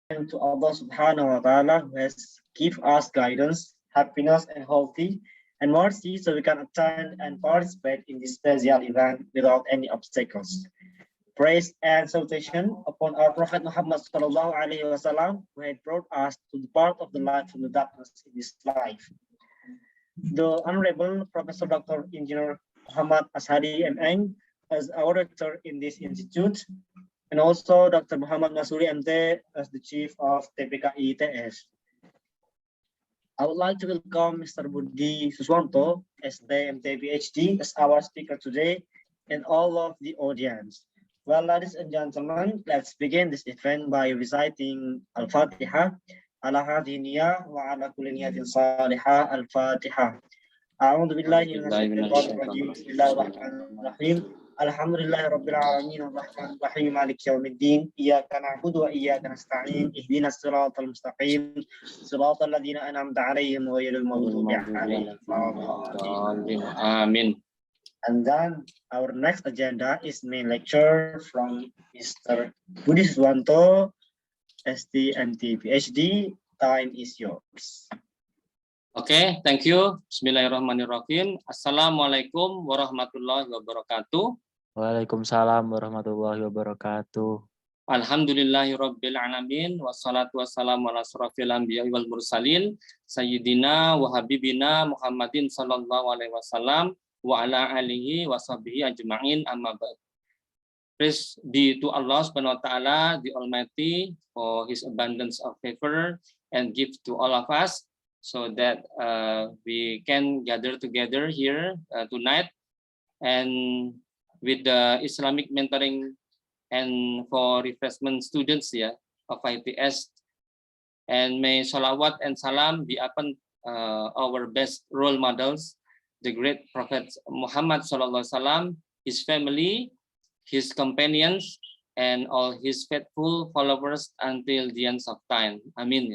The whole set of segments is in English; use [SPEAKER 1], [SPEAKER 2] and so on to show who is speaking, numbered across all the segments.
[SPEAKER 1] to Allah subhanahu wa ta'ala who has give us guidance, happiness and healthy and mercy so we can attend and participate in this special event without any obstacles. Praise and salutation upon our Prophet Muhammad sallallahu alaihi wasallam who had brought us to the part of the light from the darkness in this life. The Honorable Professor Dr. Engineer Muhammad Ashadi M.Eng as our rector in this institute, and also Dr. Muhammad Masuri MT as the Chief of TPKI ITS. I would like to welcome Mr. Budi Suswanto, SD MT PhD, as our speaker today, and all of the audience. Well, ladies and gentlemen, let's begin this event by reciting Al-Fatiha. Ala hadiniya wa ala kulli niyatin salihah Al-Fatiha. A'udzu billahi minasyaitonir rajim. Bismillahirrahmanirrahim. Alhamdulillahi rabbil alamin arrahmanir rahim maliki yaumiddin. Iyyaka na'budu wa iyyaka nasta'in. Ihdinas siratal mustaqim. Siratal ladzina an'amta 'alaihim ghairil maghdubi 'alaihim waladdallin.
[SPEAKER 2] Amin.
[SPEAKER 1] And then our next agenda is main lecture from Mr. Budi Suswanto, STMT PhD. Time is yours.
[SPEAKER 2] Oke, thank you. Bismillahirrahmanirrahim. Assalamualaikum warahmatullahi wabarakatuh.
[SPEAKER 3] Waalaikumsalam warahmatullahi wabarakatuh.
[SPEAKER 2] Alhamdulillahirabbil alamin wassalatu wassalamu ala asrofil anbiya'i wal mursalin sayyidina wa habibina Muhammadin sallallahu alaihi wasallam wa ala alihi wa sahbihi ajma'in amma ba'd. Praise be to Allah subhanahu wa ta'ala, the Almighty, for His abundance of favor and gift to all of us, so that we can gather together here tonight and with the Islamic mentoring and for refreshment students of ITS. And may salawat and salam be upon our best role models, the great Prophet Muhammad sallallahu alaihi wasallam, his family, his companions, and all his faithful followers until the end of time. Amin.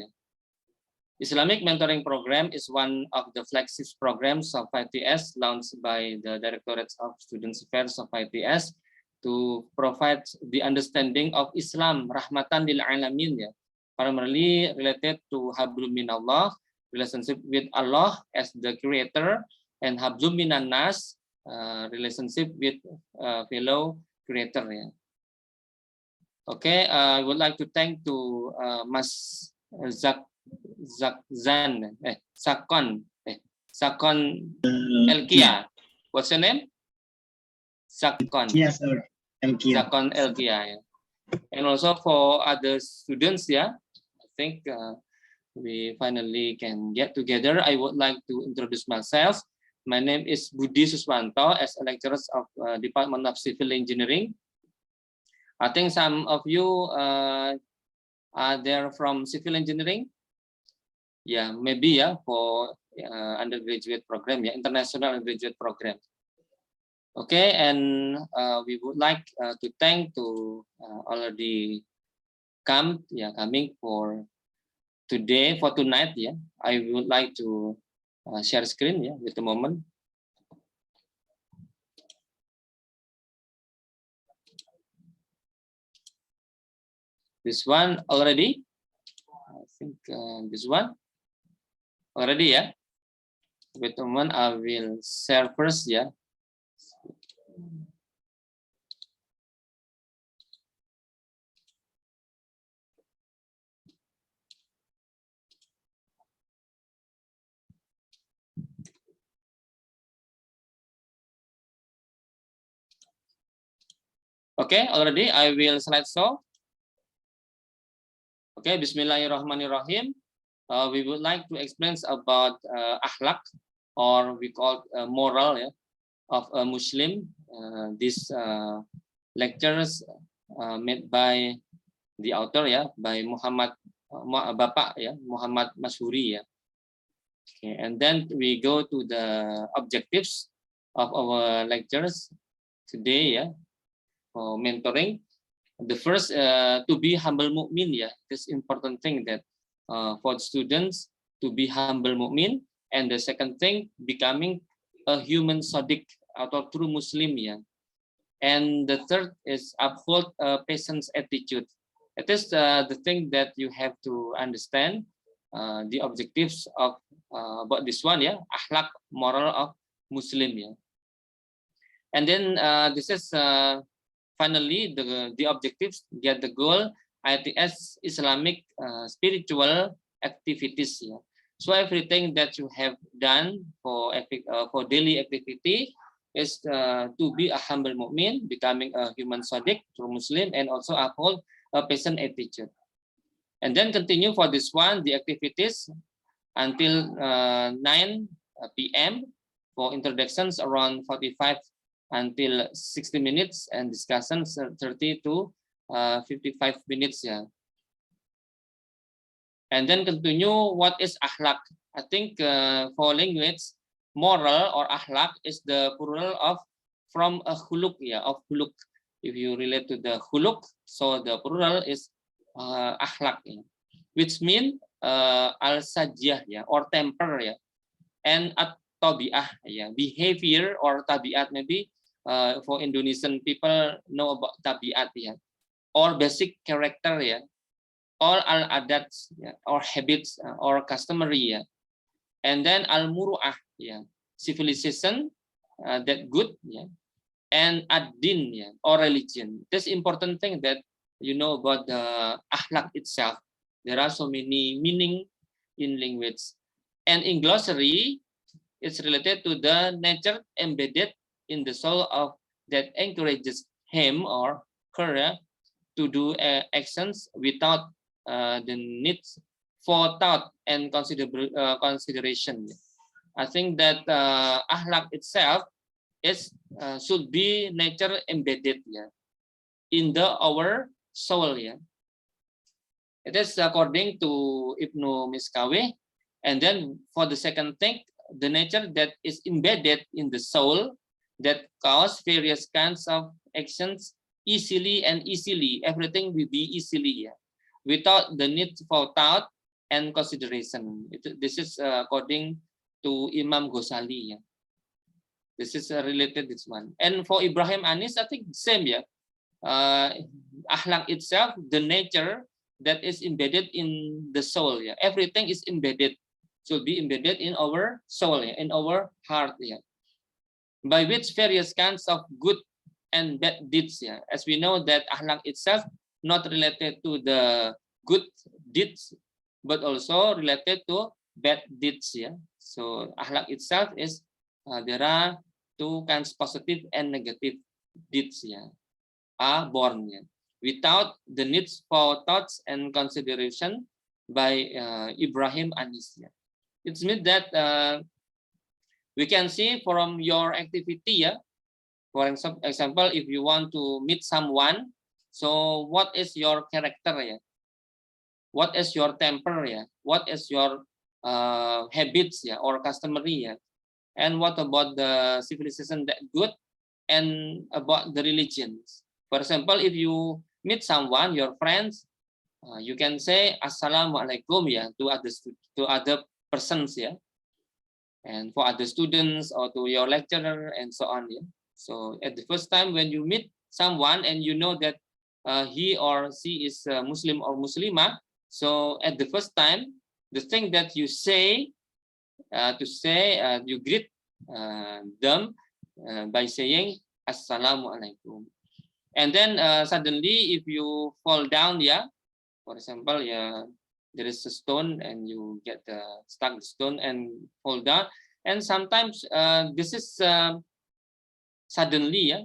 [SPEAKER 2] Islamic Mentoring Program is one of the flagship programs of ITS launched by the Directorate of Student Affairs of ITS to provide the understanding of Islam rahmatan lil alamin, primarily related to hablum minallah, relationship with Allah as the creator, and hablum minan nas, relationship with fellow creator. Okay, I would like to thank to Mas Sakon Elkia. What's your name? Sakon.
[SPEAKER 1] Yes, sir.
[SPEAKER 2] Sakon Elkia. And also for other students, I think we finally can get together. I would like to introduce myself. My name is Budi Suswanto as a lecturer of Department of Civil Engineering. I think some of you are there from civil engineering. Yeah, maybe for undergraduate program, international undergraduate program. Okay, and we would like to thank to already coming for today, for tonight. I would like to share screen with the moment. This one already. I think this one already. With the moment I will share first. Okay, already I will slide show. Okay, Bismillahirrahmanirrahim. We would like to explain about akhlak, or we call moral of a Muslim. These lectures made by the author, by Muhammad Bapak, Muhammad Masuri. Okay, and then we go to the objectives of our lectures today, for mentoring. The first, to be humble mu'min, this important thing that for students to be humble mu'min, and the second thing, becoming a human sadiq atau true Muslim, and the third is uphold a patient's attitude, It is the thing that you have to understand the objectives of about this one, yeah, akhlak moral of Muslim, yeah. And then this is finally the objectives, get the goal, ITS Islamic spiritual activities, yeah. So everything that you have done for daily activity is to be a humble mu'min, becoming a human sadiq, true Muslim, and also uphold a patient attitude. And then continue for this one, the activities until 9 p.m. for introductions around 45 until 60 minutes and discussions 30 to 55 minutes, yeah. And then continue, what is akhlak? I think for language, moral or akhlak is the plural of from a khuluk, yeah, of khuluk. If you relate to the khuluk, so the plural is akhlak, yeah, which mean al-sajiyah, yeah, or temper, yeah, and at-tabi'ah, yeah, behavior or tabiat. Maybe for Indonesian people know about tabiat, yeah, or basic character, yeah, or al-adats, yeah, or habits or customary, yeah. And then al-muru'ah, yeah, civilization, that good, yeah, and ad-din, yeah, or religion. This important thing that you know about the akhlak itself. There are so many meaning in language, and in glossary, it's related to the nature embedded in the soul of that encourages him or her to do actions without the need for thought and consideration. I think that akhlak itself is should be nature embedded, yeah, in our soul, yeah. It is according to Ibnu Miskawih. And then for the second thing, the nature that is embedded in the soul that cause various kinds of actions easily and easily. Everything will be easily, yeah, without the need for thought and consideration. This is according to Imam Ghazali, yeah. This is related this one. And for Ibrahim Anis, I think same, yeah. Akhlak itself, the nature that is embedded in the soul, yeah. Everything is embedded, should be embedded in our soul, yeah, in our heart, yeah. By which various kinds of good and bad deeds, yeah. As we know that akhlak itself not related to the good deeds, but also related to bad deeds, yeah. So akhlak itself is there are two kinds, positive and negative deeds, yeah, are born, yeah, without the needs for thoughts and consideration by Ibrahim Anis, yeah. It means that we can see from your activity, yeah. For example, if you want to meet someone, so what is your character, yeah? What is your temper, yeah? What is your habits, yeah, or customary, yeah? And what about the civilization that good, and about the religions? For example, if you meet someone, your friends, you can say Assalamualaikum, yeah, to other persons, yeah, and for other students or to your lecturer and so on, yeah. So at the first time when you meet someone and you know that he or she is Muslim or Muslimah, so at the first time, the thing that you say, you greet them by saying Assalamualaikum. And then suddenly, if you fall down, yeah, for example, yeah, there is a stone and you get stuck the stone and fall down. And sometimes this is suddenly, yeah,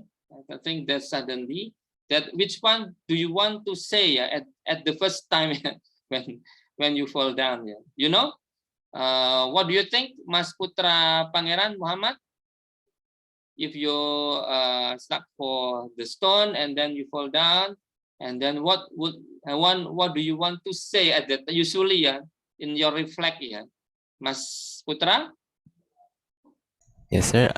[SPEAKER 2] I think that suddenly, that which one do you want to say, yeah, at the first time when you fall down, yeah, you know? What do you think, Mas Putra Pangeran Muhammad? If you stuck for the stone and then you fall down, and then what do you want to say at that usually, yeah, in your reflect, yeah, Mas Putra?
[SPEAKER 4] Yes, sir.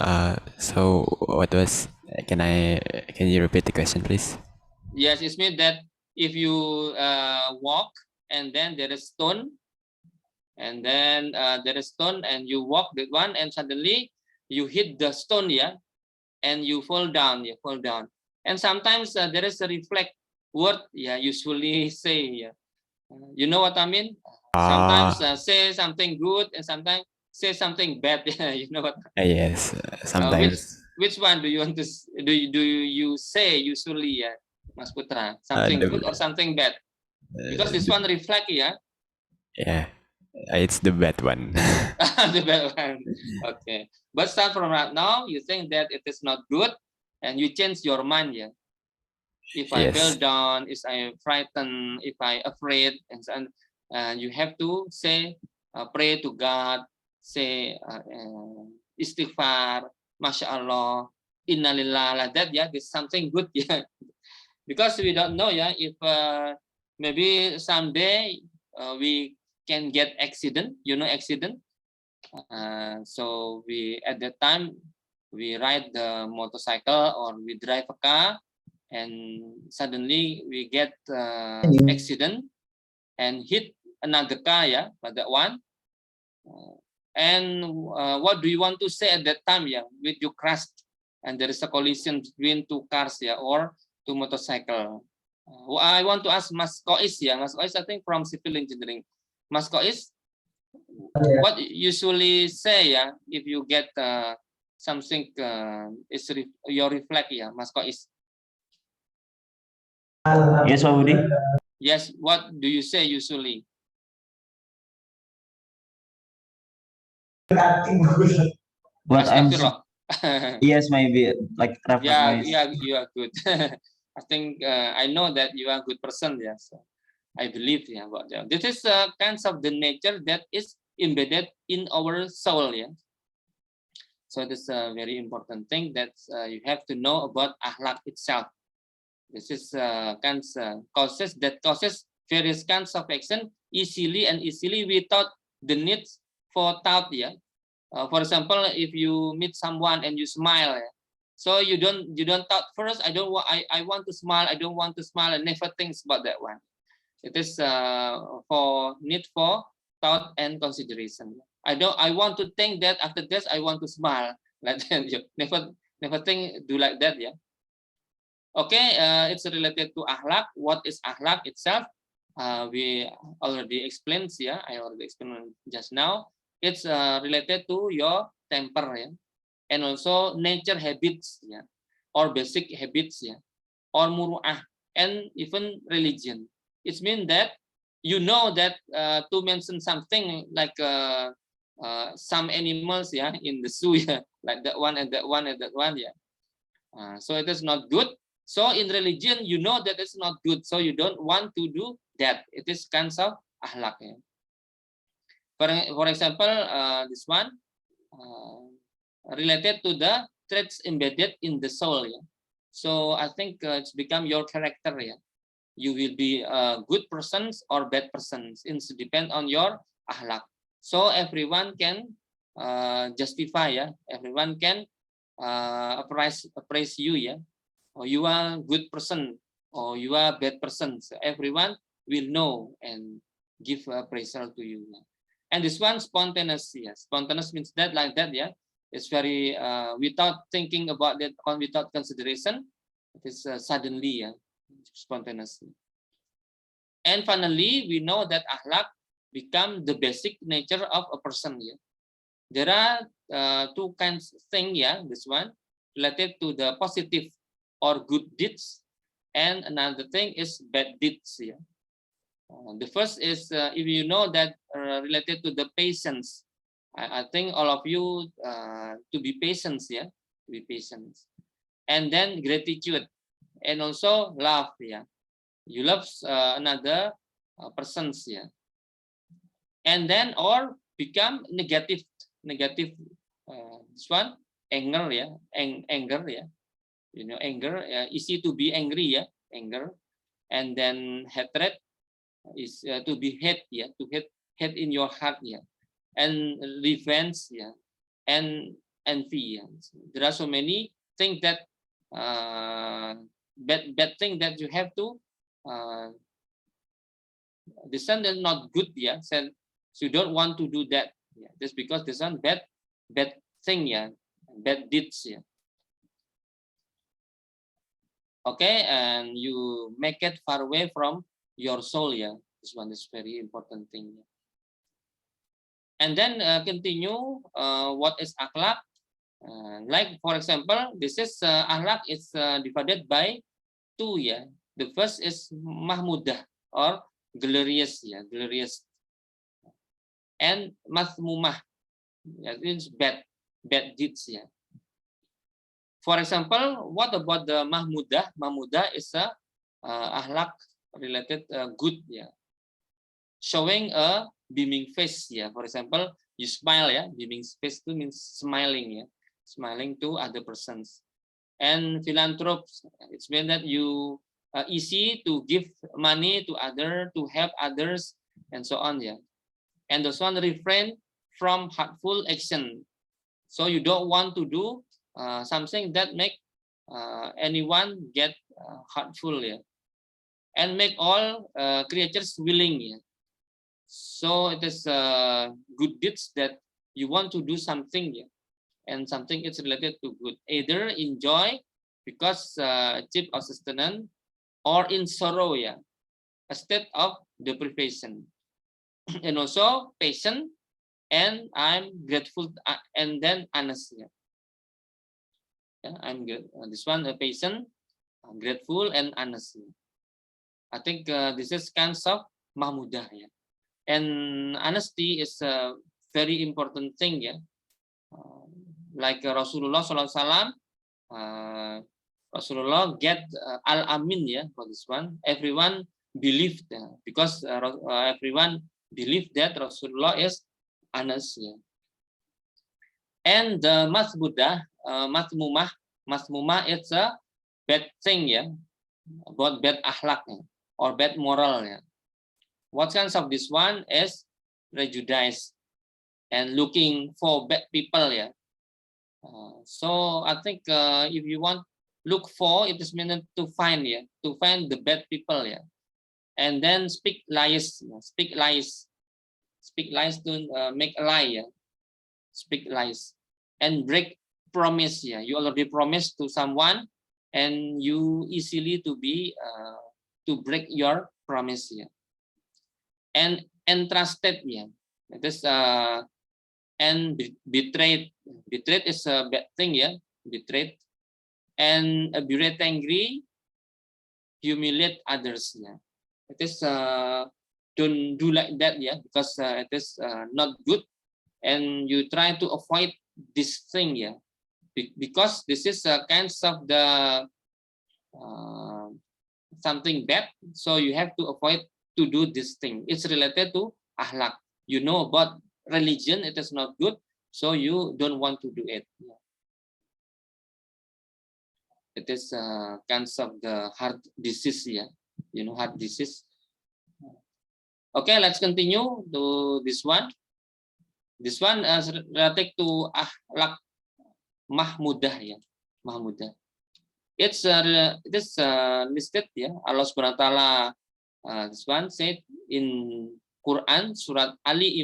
[SPEAKER 4] So what was? Can you repeat the question, please?
[SPEAKER 2] Yes, it means that if you walk and then there is stone, and then there is stone and you walk that one and suddenly you hit the stone, yeah, and you fall down, and sometimes there is a reflect word usually say. You know what I mean? Sometimes say something good and sometimes say something bad. You know what?
[SPEAKER 4] Yes, sometimes.
[SPEAKER 2] Which one do you want to do you say usually, Mas Putra? Something good or something bad? Because this one reflect,
[SPEAKER 4] yeah, it's the bad one.
[SPEAKER 2] the bad one. Okay, but start from right now. You think that it is not good, and you change your mind. If I fell down, if I frightened, if I afraid, and you have to say, pray to God, say istighfar, Masya Allah, innalillah, like that. It's something good. Because we don't know if maybe someday we can get accident, accident. So we at that time we ride the motorcycle or we drive a car, and suddenly we get accident and hit another car, like that one. And what do you want to say at that time, with you crashed and there is a collision between two cars, or two motorcycle? I want to ask Mas Kois, Mas Kois, I think from civil engineering. Mas Kois, what usually say, if you get something is your reflect, Mas Kois?
[SPEAKER 5] Yes, Pak Budi.
[SPEAKER 2] Yes, what do you say usually?
[SPEAKER 5] What yes, maybe like
[SPEAKER 2] you are good. I think I know that you are a good person. So I believe about that. This is kinds of the nature that is embedded in our soul. So this is a very important thing that you have to know about akhlak itself. This is kinds causes various kinds of action easily without the need for thought. For example, if you meet someone and you smile, so you don't thought first, I want to smile, I don't want to smile, and never thinks about that one. It is for need for thought and consideration. I want to think that after this I want to smile, like that. You never think do like that. Okay, it's related to akhlak. What is akhlak itself? We already explained. I already explained just now. It's related to your temper, and also nature habits, or basic habits, or muru'ah, and even religion. It means that you know that to mention something like some animals, in the zoo, like that one and that one and that one, so it is not good. So in religion, you know that it's not good, so you don't want to do that. It is kinds of akhlak. For example, this one related to the traits embedded in the soul. So I think it's become your character. You will be good persons or bad persons. It depends on your akhlak. So everyone can justify. Everyone can appraise you. Or you are a good person, or you are a bad person. So everyone will know and give appraisal to you. And this one, spontaneous. Spontaneous means that like that. It's very without thinking about that, without consideration. It is suddenly, spontaneously. And finally, we know that akhlak become the basic nature of a person. There are two kinds of thing. This one related to the positive or good deeds, and another thing is bad deeds. The first is if you know that related to the patience. I think all of you to be patient, to be patient, and then gratitude, and also love. You love another persons, and then or become negative. This one anger, anger. Anger, easy to be angry, anger, and then hatred is to be hate, to hate in your heart, and revenge, and envy. There are so many things that bad thing that you have to this one is not good, so you don't want to do that, just because this one bad thing, bad deeds, Okay, and you make it far away from your soul. Yeah, this one is very important thing. And then continue. What is akhlak? Like for example, this is akhlak is divided by two. Yeah, the first is mahmudah or glorious. Yeah, glorious. And mathmumah. Yeah, it means bad deeds. Yeah. For example, what about the mahmudah? Mahmudah is a akhlak related good, yeah, showing a beaming face, yeah. For example, you smile, yeah, beaming face itu means smiling, yeah, smiling to other persons. And philanthropes, it's mean that you easy to give money to other, to help others, and so on, yeah. And this one refrain from hurtful action, so you don't want to do something that make anyone get hurtful, yeah. And make all creatures willing, yeah. So it is good deeds that you want to do something, yeah, and something is related to good, either enjoy because achieve or sustenance, or in sorrow, yeah, a state of deprivation. And also patient, and I'm grateful, and then honest, yeah. Yeah, I'm good. This one, a patient, grateful, and honest. I think this is kinds of mahmudah, yeah. And honesty is a very important thing, yeah. Like Rasulullah SAW, Rasulullah get al-amin, yeah, for this one. Everyone believed, because everyone believed that Rasulullah is honest, yeah. And the masbudah, masmumah, it's a bad thing, yeah, about bad akhlak, yeah, or bad moral, yeah. What kinds of this one is prejudice and looking for bad people, yeah. So I think if you want look for, it is meant to find, yeah, to find the bad people, yeah. And then speak lies, yeah. Speak lies to make a lie, yeah. Speak lies. And break promise, yeah. You already promised to someone, and you easily to be to break your promise, yeah. And entrusted, yeah. It is and betrayed. Betrayed is a bad thing, yeah. Betrayed. And berate angry, humiliate others, yeah. It is don't do like that, yeah, because it is not good, and you try to avoid this thing, yeah, because this is kinds of the something bad, so you have to avoid to do this thing. It's related to akhlak. You know about religion, it is not good, so you don't want to do it. It is kinds of the heart disease, yeah, you know, heart disease. Okay, let's continue to this one. This one is related to akhlak mahmudah, ya, mahmudah. It's listed, ya. Allah Subhanahu wa Taala, this one said in Quran surat Ali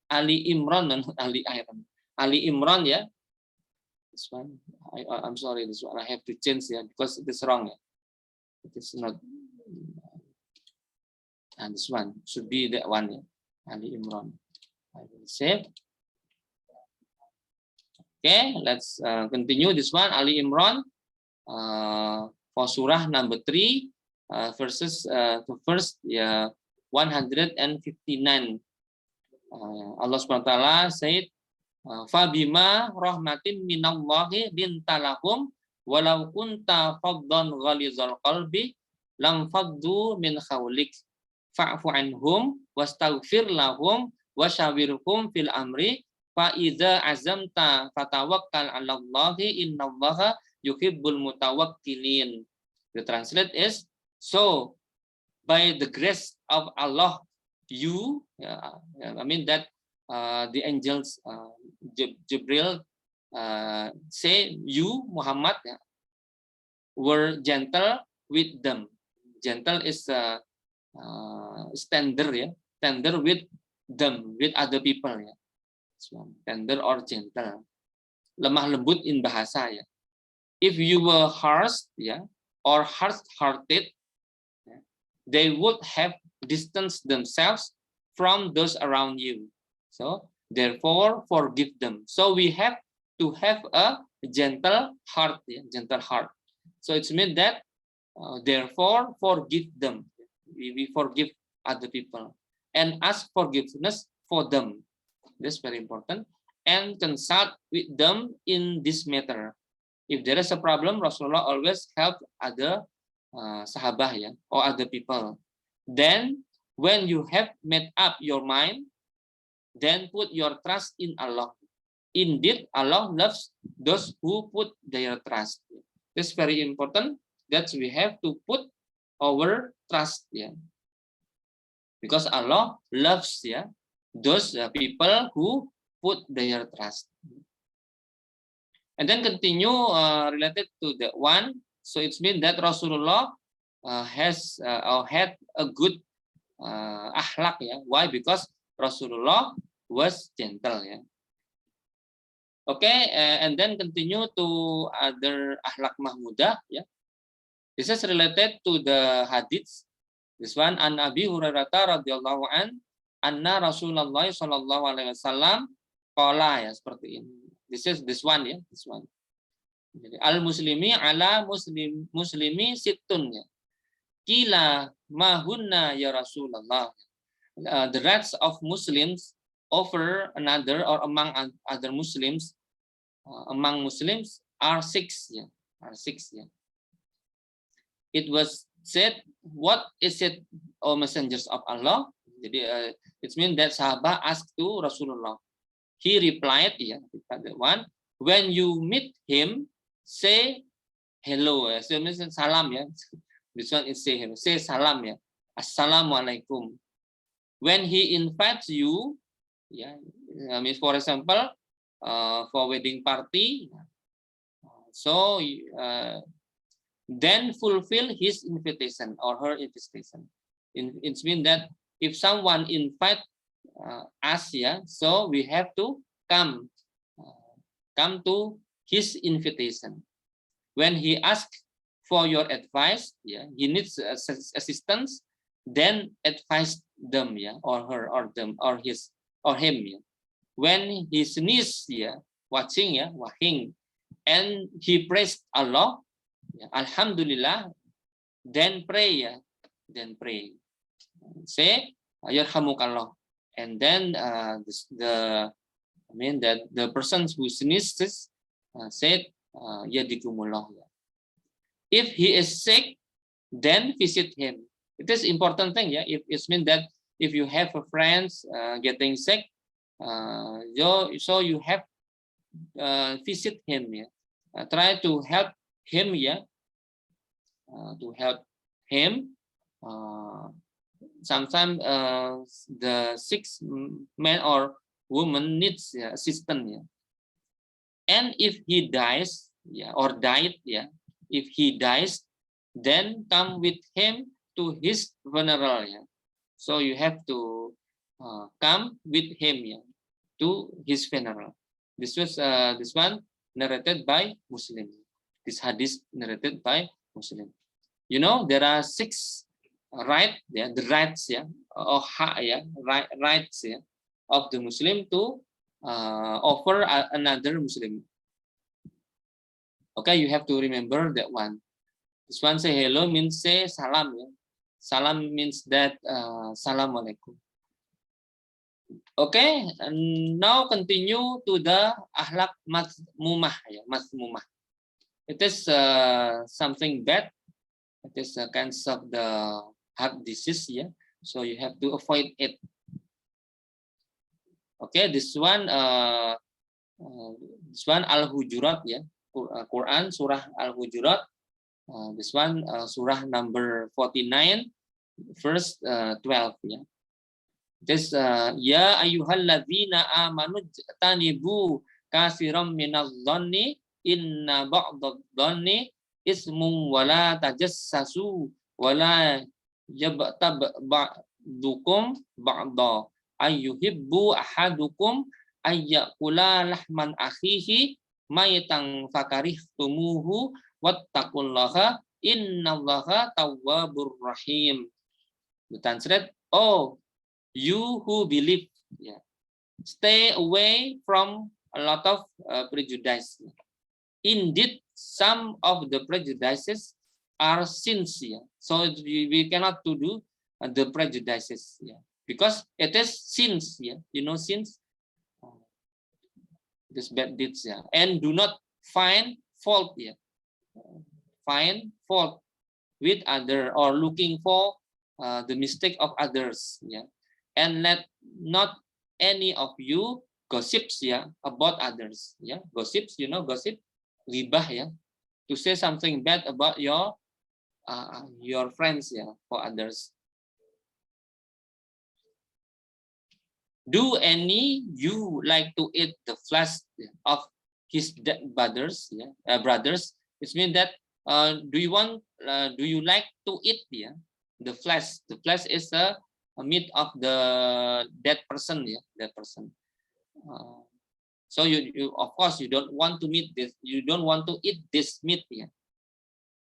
[SPEAKER 2] Imran, Ali Imran, ya. This one, I'm sorry, this one I have to change, ya, because it is wrong, ya. It is not. And this one should be that one, ya. Ali Imran. I will save. Okay, let's continue this one. Ali Imran for surah number 3, verses the first, yeah, 159. Allah Subhanahu wa Taala said, "Fabima rahmatin minallahi lintalahum walau kunta faddan ghalizal qalbi lam faddu min khawlik fa'fu anhum wastaghfir lahum wasyawirhum fil amri fa idza azamta fatawakkal 'alallahi innallaha yuhibbul mutawakkilin." The translate is, so by the grace of Allah, you, I mean that the angels Jibril say you Muhammad, were gentle with them. Gentle is tender, ya, tender with them, with other people, ya. Tender or gentle, lemah lembut in bahasa, ya. If you were harsh, ya, or hard-hearted, they would have distanced themselves from those around you. So therefore, forgive them. So we have to have a gentle heart, gentle heart. So it's meant that therefore forgive them. We forgive other people and ask forgiveness for them. That's very important. And consult with them in this matter. If there is a problem, Rasulullah always help other sahabah or other people. Then when you have made up your mind, then put your trust in Allah. Indeed, Allah loves those who put their trust. That's very important. That we have to put our trust, because Allah loves those people who put their trust. And then continue related to the one. So it's mean that Rasulullah has or had a good akhlak. Why? Because Rasulullah was gentle. Okay, and then continue to other akhlak mahmudah. This is related to the hadith. This one, an Abi Hurairah radhiyallahu an, anna Rasulullah sallallahu alaihi wasallam qala, seperti ini. This one. Jadi al muslimi ala muslimi sittun. Kila mahunna ya Rasulullah. The rights of Muslims over another or among other Muslims, are six. It was said, what is it, O messengers of Allah? Jadi it means that sahabat asked to Rasulullah. He replied, one, when you meet him, say hello. So means salam. This one is say hello. Say salam. Assalamualaikum. When he invites you, means for example, for wedding party, so then fulfill his invitation or her invitation. It means that if someone invite us, so we have to come to his invitation. When he asks for your advice, he needs assistance, then advise them, or her, or them, or his, or him. When he sneezes, watching, wahing, and he praised Allah, Alhamdulillah, then pray, say yarhamukallah, and then the person who sneezes said yadikumullah. If he is sick, then visit him. It is important thing, if it means that if you have a friend getting sick, so you have visit him, try to help him, to help him. Sometimes the sick man or woman needs assistance, and if he dies, or died, if he dies, then come with him to his funeral. So you have to come with him to his funeral. This was this one narrated by Muslim. This hadith narrated by Muslim. You know, there are 6 rights, the rights, or rights of the Muslim to offer another Muslim. Okay, you have to remember that one. This one, say hello means say salam. Salam means that Assalamualaikum. Okay, and now continue to the akhlak mazmumah. Mazmumah. It is something bad. It is a kind of the heart disease. So you have to avoid it. Okay, this one Al-Hujurat, Quran Surah Al-Hujurat. This one Surah number 49, verse 12. This ya ayyuhalladzina amanu tanibu katsiran minadh-dhanni inna ba'dadh-dhanni ismun wala tajassasu wala yabtab ba'dukum ba'da ayyuhibbu ahadukum ayyakula lahman akhihi maytan fakarihtumuhu wattaqullaha innallaha tawwabur rahim. The translate, oh, you who believe, yeah, stay away from a lot of prejudice. Indeed, some of the prejudices are sins, yeah. So we cannot to do the prejudices, yeah, because it is sins, yeah. You know sins, this bad deeds, yeah. And do not find fault, yeah. Find fault with other or looking for the mistake of others, yeah. And let not any of you gossips, yeah, about others, yeah. Gossips, you know, gossip, ghibah, yeah, to say something bad about your friends, yeah, for others. Do any you like to eat the flesh of his dead brothers, yeah, brothers? It means that do you like to eat, yeah, the flesh? The flesh is a meat of the dead person, yeah, dead person. So you of course you don't want to meet this. You don't want to eat this meat, yeah.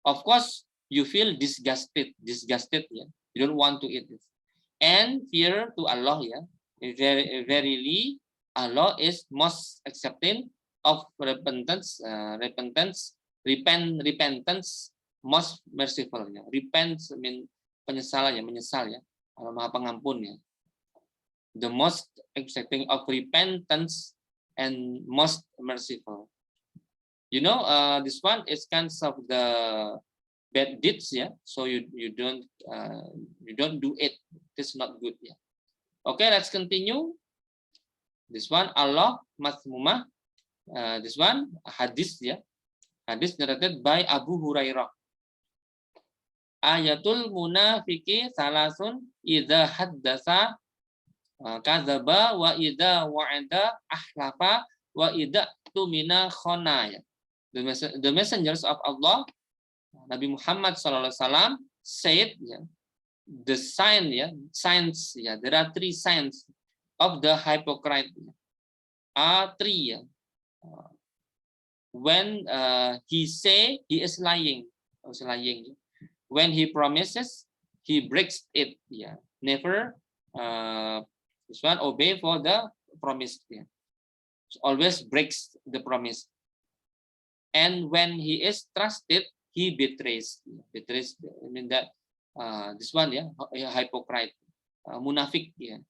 [SPEAKER 2] Of course you feel disgusted, yeah. You don't want to eat this. And fear to Allah, yeah. Verily, Allah is most accepting of repentance, repentance, most merciful, ya. Repent mean penyesal, ya, menyesal, ya. Allah Maha Pengampun, ya. The most accepting of repentance and most merciful. You know, this one is kind of the bad deeds, yeah. So you don't do it. It's not good, yeah. Okay, let's continue. This one Allah Masmumah. This one hadis, ya. Hadis narrated by Abu Hurairah. Ayatul munafiki salasun idza haddasa kadzaba wa idza wa'ada ahlafa wa idza tumina khana. The messengers of Allah, Nabi Muhammad SAW said, yeah, the sign, yeah, signs, yeah, there are 3 signs of the hypocrite. Are 3. Yeah. When he say he is lying, lying. When he promises, he breaks it. Yeah, never this one obey for the promise. Yeah, so always breaks the promise. And when he is trusted, he betrays. Betrays. I mean that this one, yeah, hypocrite, munafik. Yeah.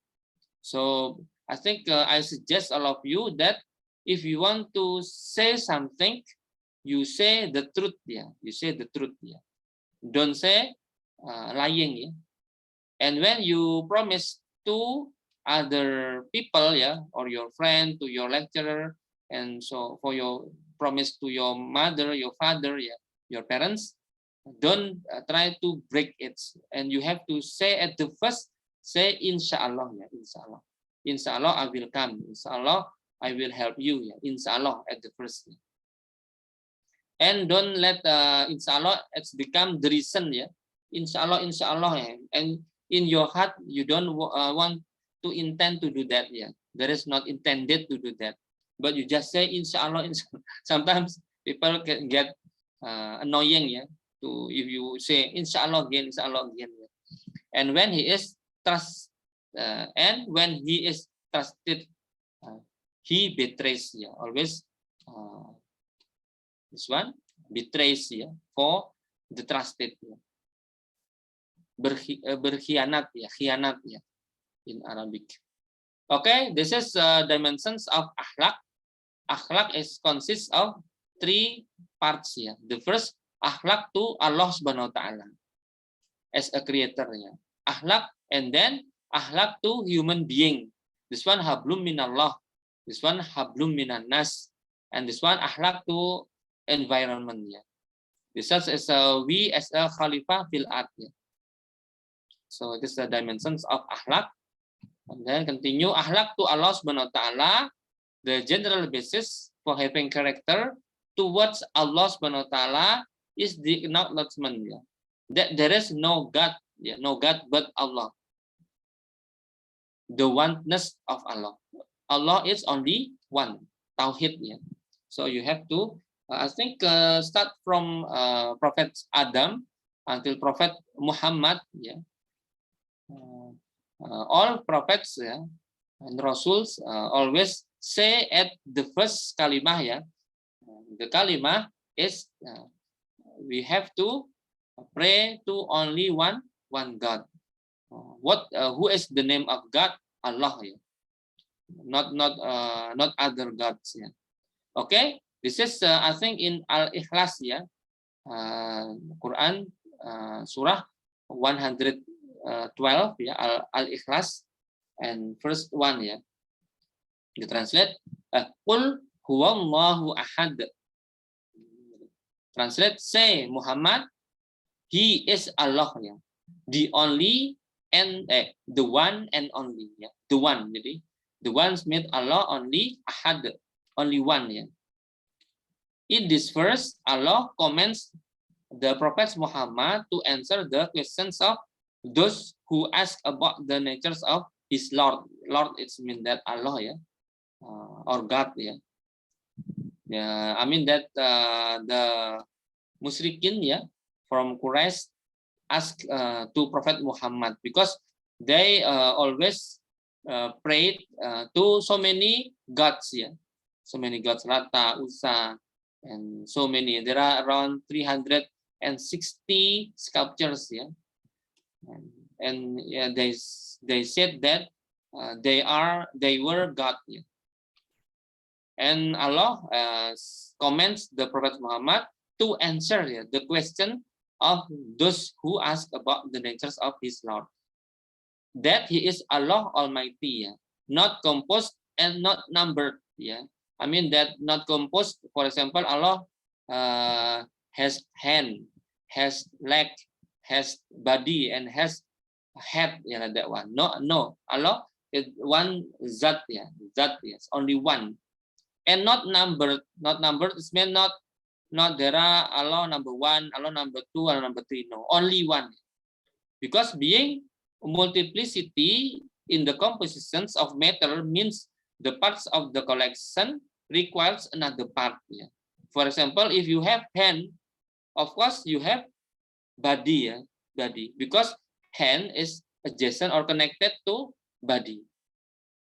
[SPEAKER 2] So I think I suggest all of you that if you want to say something, you say the truth, yeah. You say the truth, yeah. Don't say lying, yeah. And when you promise to other people, yeah, or your friend, to your lecturer, and so for your promise to your mother, your father, yeah, your parents, don't try to break it. And you have to say at the first, say Inshallah, yeah, Inshallah. Inshallah I will come. Inshallah I will help you. Yeah. Inshallah at the first. Yeah. And don't let Inshallah it's become the reason. Yeah. Inshallah, Inshallah. Yeah. And in your heart you don't want to intend to do that. Yeah. There is not intended to do that. But you just say Inshallah. Inshallah. Sometimes people can get annoying. Yeah. To if you say Inshallah again, Inshallah again. Yeah. And when he is when he is trusted, he betrays. Yeah, always this one betrays. Yeah, for the trusted. Yeah. Berkhianat. Yeah, khianat. Yeah, in Arabic. Okay, this is dimensions of akhlak. Akhlak consists of 3 parts. Yeah, the first akhlak to Allah Subhanahu Wa Taala as a creator. Yeah, akhlak, and then akhlak to human being. This one hablum minallah. This one hablum minan nas. And this one akhlak to environment. Yeah. This is we as a khalifah fil ard. Yeah. So this is the dimensions of akhlak. And then continue akhlak to Allah Subhanahu Wa Taala, the general basis for having character towards Allah Subhanahu Wa Taala is the acknowledgement, yeah, that there is no God, yeah, no God but Allah. The oneness of Allah. Allah is only one, tauhid, yeah. So you have to I think start from Prophet Adam until Prophet Muhammad. Yeah, all prophets, yeah, and Rasuls always say at the first kalimah, yeah, the kalimah is we have to pray to only one God. Who is the name of God? Allah, yeah. Not other gods, yeah. Okay, this is I think in Al-Ikhlas, yeah, Quran surah 112, yeah, Al-Ikhlas, and first one, yeah, you translate Qul huwallahu ahad. Translate, say Muhammad, he is Allah, ya, the only and the one and only, ya, the one. Jadi the one means Allah only, ahad, only one, ya. In this verse, Allah commends the Prophet Muhammad to answer the questions of those who ask about the natures of his Lord. Lord, it's mean that Allah, ya, or God, ya. I mean that the Musyrikin, ya, from Quraysh ask to Prophet Muhammad because they always prayed to so many gods, ya, so many gods, Lata, Usa, and so many. There are around 360 sculptures, yeah, and yeah, they said that they were God, yeah. And Allah commends the Prophet Muhammad to answer, yeah, the question of those who ask about the natures of his Lord. That he is Allah Almighty, yeah, not composed and not numbered, yeah. I mean that not composed. For example, Allah has hand, has leg, has body, and has head. Yeah, like that one. No. Allah is one zat. Yeah, zat. Yes, only one, and not numbered. Not numbered. It means not there are Allah number 1, Allah number 2, Allah number 3. No, only one. Because being multiplicity in the compositions of matter means the parts of the collection requires another part, yeah. For example, if you have hand, of course you have body, yeah, body, because hand is adjacent or connected to body.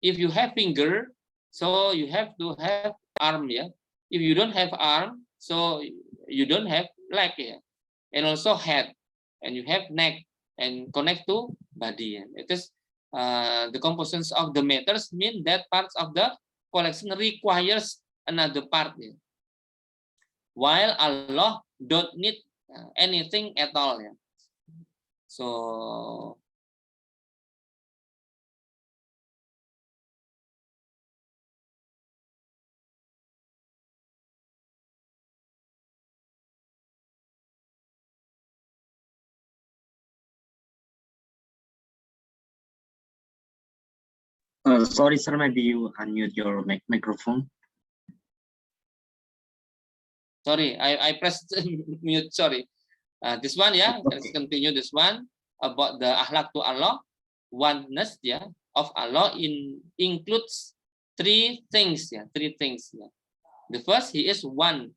[SPEAKER 2] If you have finger, so you have to have arm, yeah. If you don't have arm, so you don't have leg, yeah. And also head, and you have neck, and connect to body, yeah. It is the compositions of the matters mean that parts of the collection requires another part, yeah. While Allah don't need anything at all, yeah. So
[SPEAKER 1] sorry, sir, maybe you unmute your microphone.
[SPEAKER 2] sorry, I pressed mute. Sorry. This one, yeah.
[SPEAKER 1] Okay.
[SPEAKER 2] Let's continue this one about the akhlak to Allah. Oneness, yeah, of Allah includes three things, yeah. Three things, yeah. The first, he is one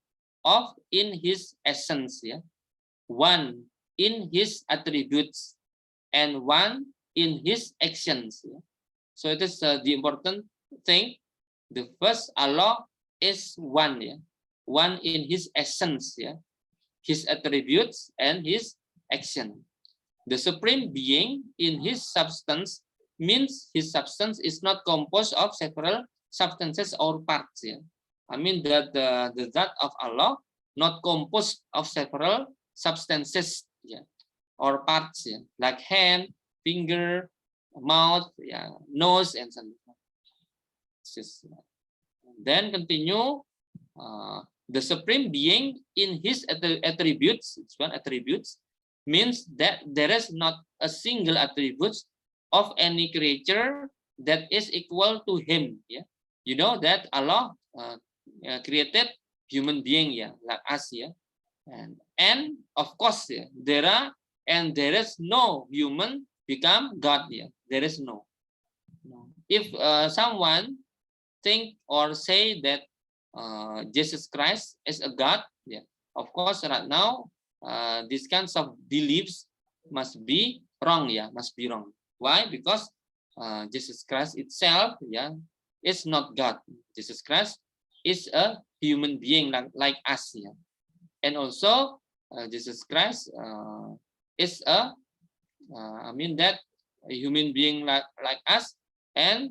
[SPEAKER 2] of in his essence, yeah. One in his attributes, and one in his actions, yeah. So it is the important thing. The first, Allah is one, yeah. One in his essence, yeah, his attributes and his action. The supreme being in his substance means his substance is not composed of several substances or parts, yeah. I mean that the zat of Allah not composed of several substances, yeah, or parts, yeah, like hand, finger, mouth, yeah, nose, and so on. Then continue. The supreme being in his attributes, it's one attributes, means that there is not a single attribute of any creature that is equal to him, yeah. You know that Allah created human being, yeah, like us, yeah. And of course, yeah, there is no human become God, yeah. There is no. If someone think or say that Jesus Christ is a God. Yeah, of course, right now these kinds of beliefs must be wrong. Yeah, must be wrong. Why? Because Jesus Christ itself, yeah, is not God. Jesus Christ is a human being like us. Yeah, and also Jesus Christ is a I mean that a human being like us, and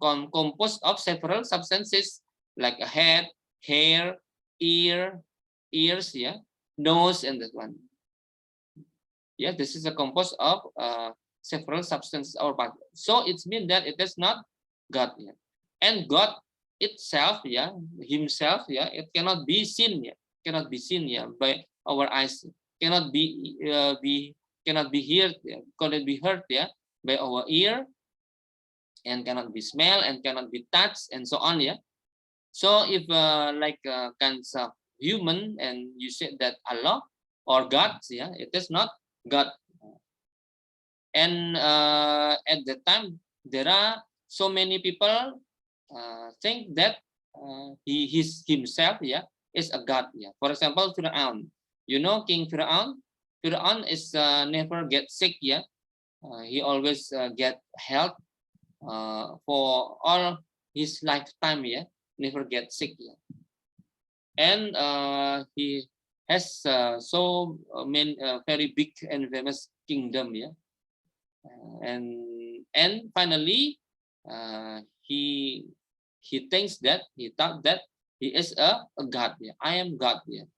[SPEAKER 2] composed of several substances like a head, hair, ears, yeah, nose, and that one. Yeah, this is a composed of several substances or part. So it means that it is not God. Yeah, and God itself, yeah, Himself, yeah, it cannot be seen. Yeah, cannot be seen. Yeah, by our eyes. Cannot be cannot be heard. Yeah, cannot be heard. Yeah, by our ear, and cannot be smelled and cannot be touched and so on. Yeah, so if like kinds of human, and you said that Allah or God, yeah, it is not God. And at the time there are so many people think that he himself, yeah, is a God. Yeah, for example, Fir'aun, you know, King Fir'aun. Fir'aun is never get sick. Yeah, he always get health for all his lifetime. Yeah, never get sick. Yeah, and he has so many very big and famous kingdom. Yeah, and finally he thinks that he thought that he is a God. Yeah, I am God. Yeah,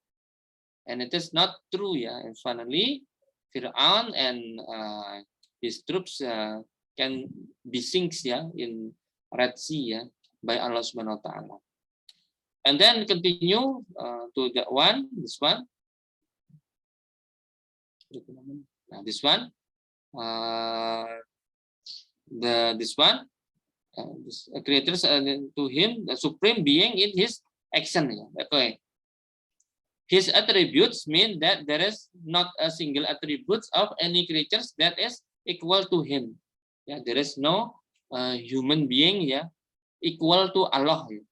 [SPEAKER 2] and it is not true. Yeah, and finally Fir'aun and his troops can be sink, yeah, in Red Sea, yeah, by Allah Subhanahu wa Ta'ala. And then continue to that one, this one. Now this one, this one, this creators to him, the supreme being in his action. Yeah. Okay. His attributes mean that there is not a single attributes of any creatures that is equal to him. Yeah, there is no human being, yeah, equal to Allah. Yeah.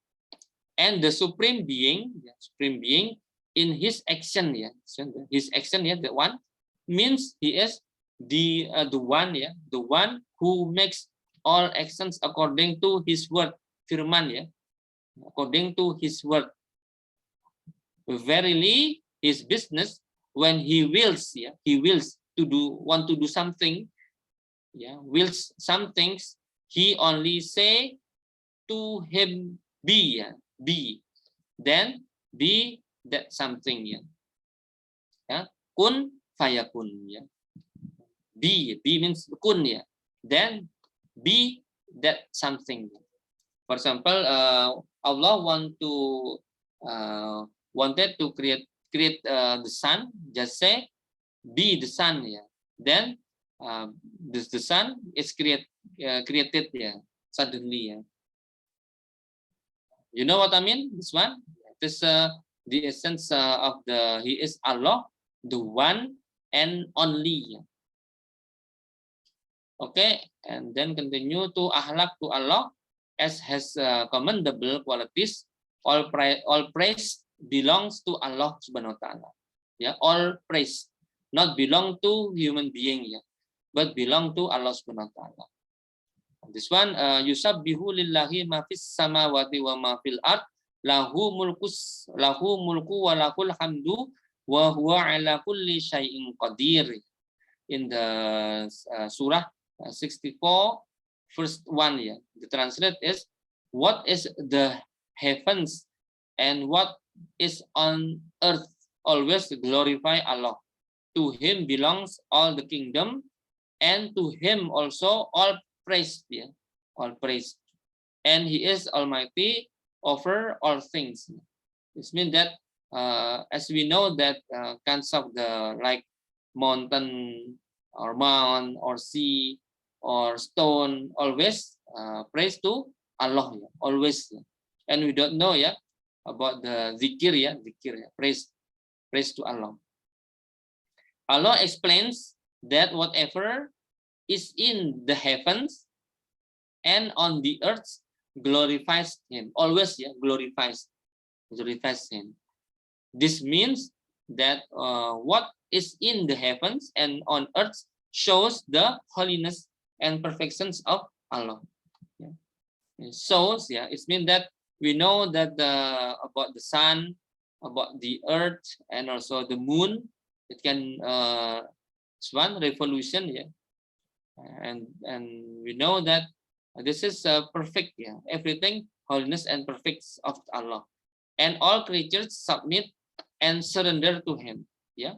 [SPEAKER 2] And the supreme being, yeah, supreme being in his action, yeah, his action, yeah, the one means he is the one, yeah, the one who makes all actions according to his word, firman, yeah, according to his word. Verily, his business when he wills, yeah, he wills to want to do something, yeah, wills some things, he only say to him be, yeah, be, then be that something, yeah, yeah, kun fayakun, yeah, be means kun, yeah, then be that something. For example, Allah wanted to create the sun, just say be the sun, yeah, then the sun is created, yeah, suddenly, yeah. You know what I mean? This one, this the essence of the he is Allah, the one and only. Okay, and then continue to ahlak to Allah as has commendable qualities. All praise belongs to Allah Subhanahu wa Ta'ala. Yeah, all praise not belong to human being, yeah, but belong to Allah Subhanahu wa Ta'ala. This one, yusabbihu lillahi ma fis samawati wa ma fil ard, lahu mulku wa lahul hamdu wa huwa ala kulli syai'in qadir. In the surah 64 verse 1, yeah, the translate is, what is the heavens and what is on earth always glorify Allah. To him belongs all the kingdom, and to him also all praise, yeah, all praise, and he is almighty over all things. This means that as we know that kinds of the like mountain or mount or sea or stone always praise to Allah, yeah, always, yeah. And we don't know, yeah, about the zikir, yeah, praise to Allah. Allah explains that whatever is in the heavens and on the earth glorifies him. Always, yeah, glorifies him. This means that what is in the heavens and on earth shows the holiness and perfections of Allah. Yeah. It shows, yeah, it means that we know that about the sun, about the earth, and also the moon. It can it's one revolution, yeah, and we know that this is perfect, yeah, everything holiness and perfect of Allah, and all creatures submit and surrender to Him, yeah.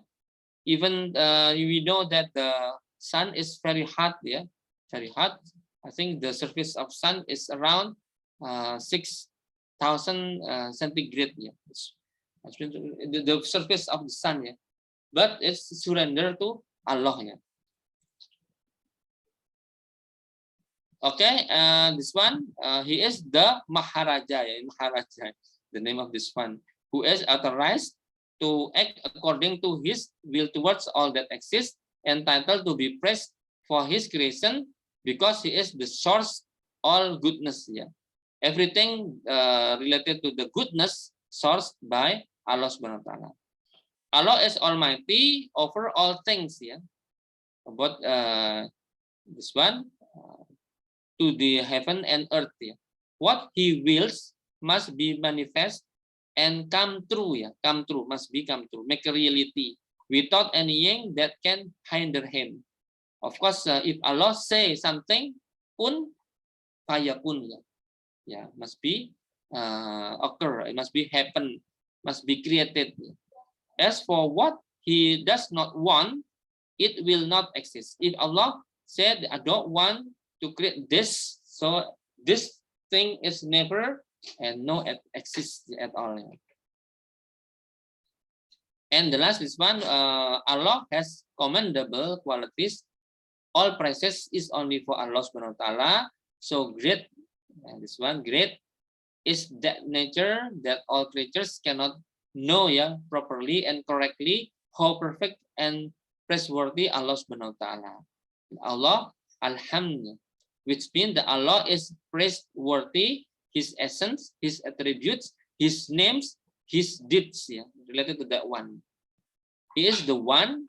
[SPEAKER 2] Even we know that the sun is very hot, yeah, very hot. I think the surface of sun is around 6,000 centigrade, yeah. The surface of the sun, yeah, but it's surrender to Allah, yeah. Okay, this one, he is the Maharaja, yeah, Maharaja, the name of this one, who is authorized to act according to his will towards all that exists, entitled to be praised for his creation, because he is the source all goodness, yeah. Everything related to the goodness sourced by Allah Subhanahu wa Ta'ala. Allah is almighty over all things, yeah. About this one, to the heaven and earth, yeah. What he wills must be manifest and come true, yeah. Come true, must be come true, make a reality without anything that can hinder him. Of course, if Allah say something, kun fayakun, yeah. Yeah, must be occur, it must be happen, must be created. As for what he does not want, it will not exist. If Allah said, I don't want to create this, so this thing is never and no it exists at all. And the last is one, Allah has commendable qualities. All praises is only for Allah Subhanahu wa Ta'ala. So great, and this one, great is that nature that all creatures cannot know, yeah, properly and correctly how perfect and praiseworthy Allah Subhanahu wa Ta'ala. Allah, Alhamdulillah, which means that Allah is praiseworthy, His essence, His attributes, His names, His deeds, yeah, related to that one. He is the one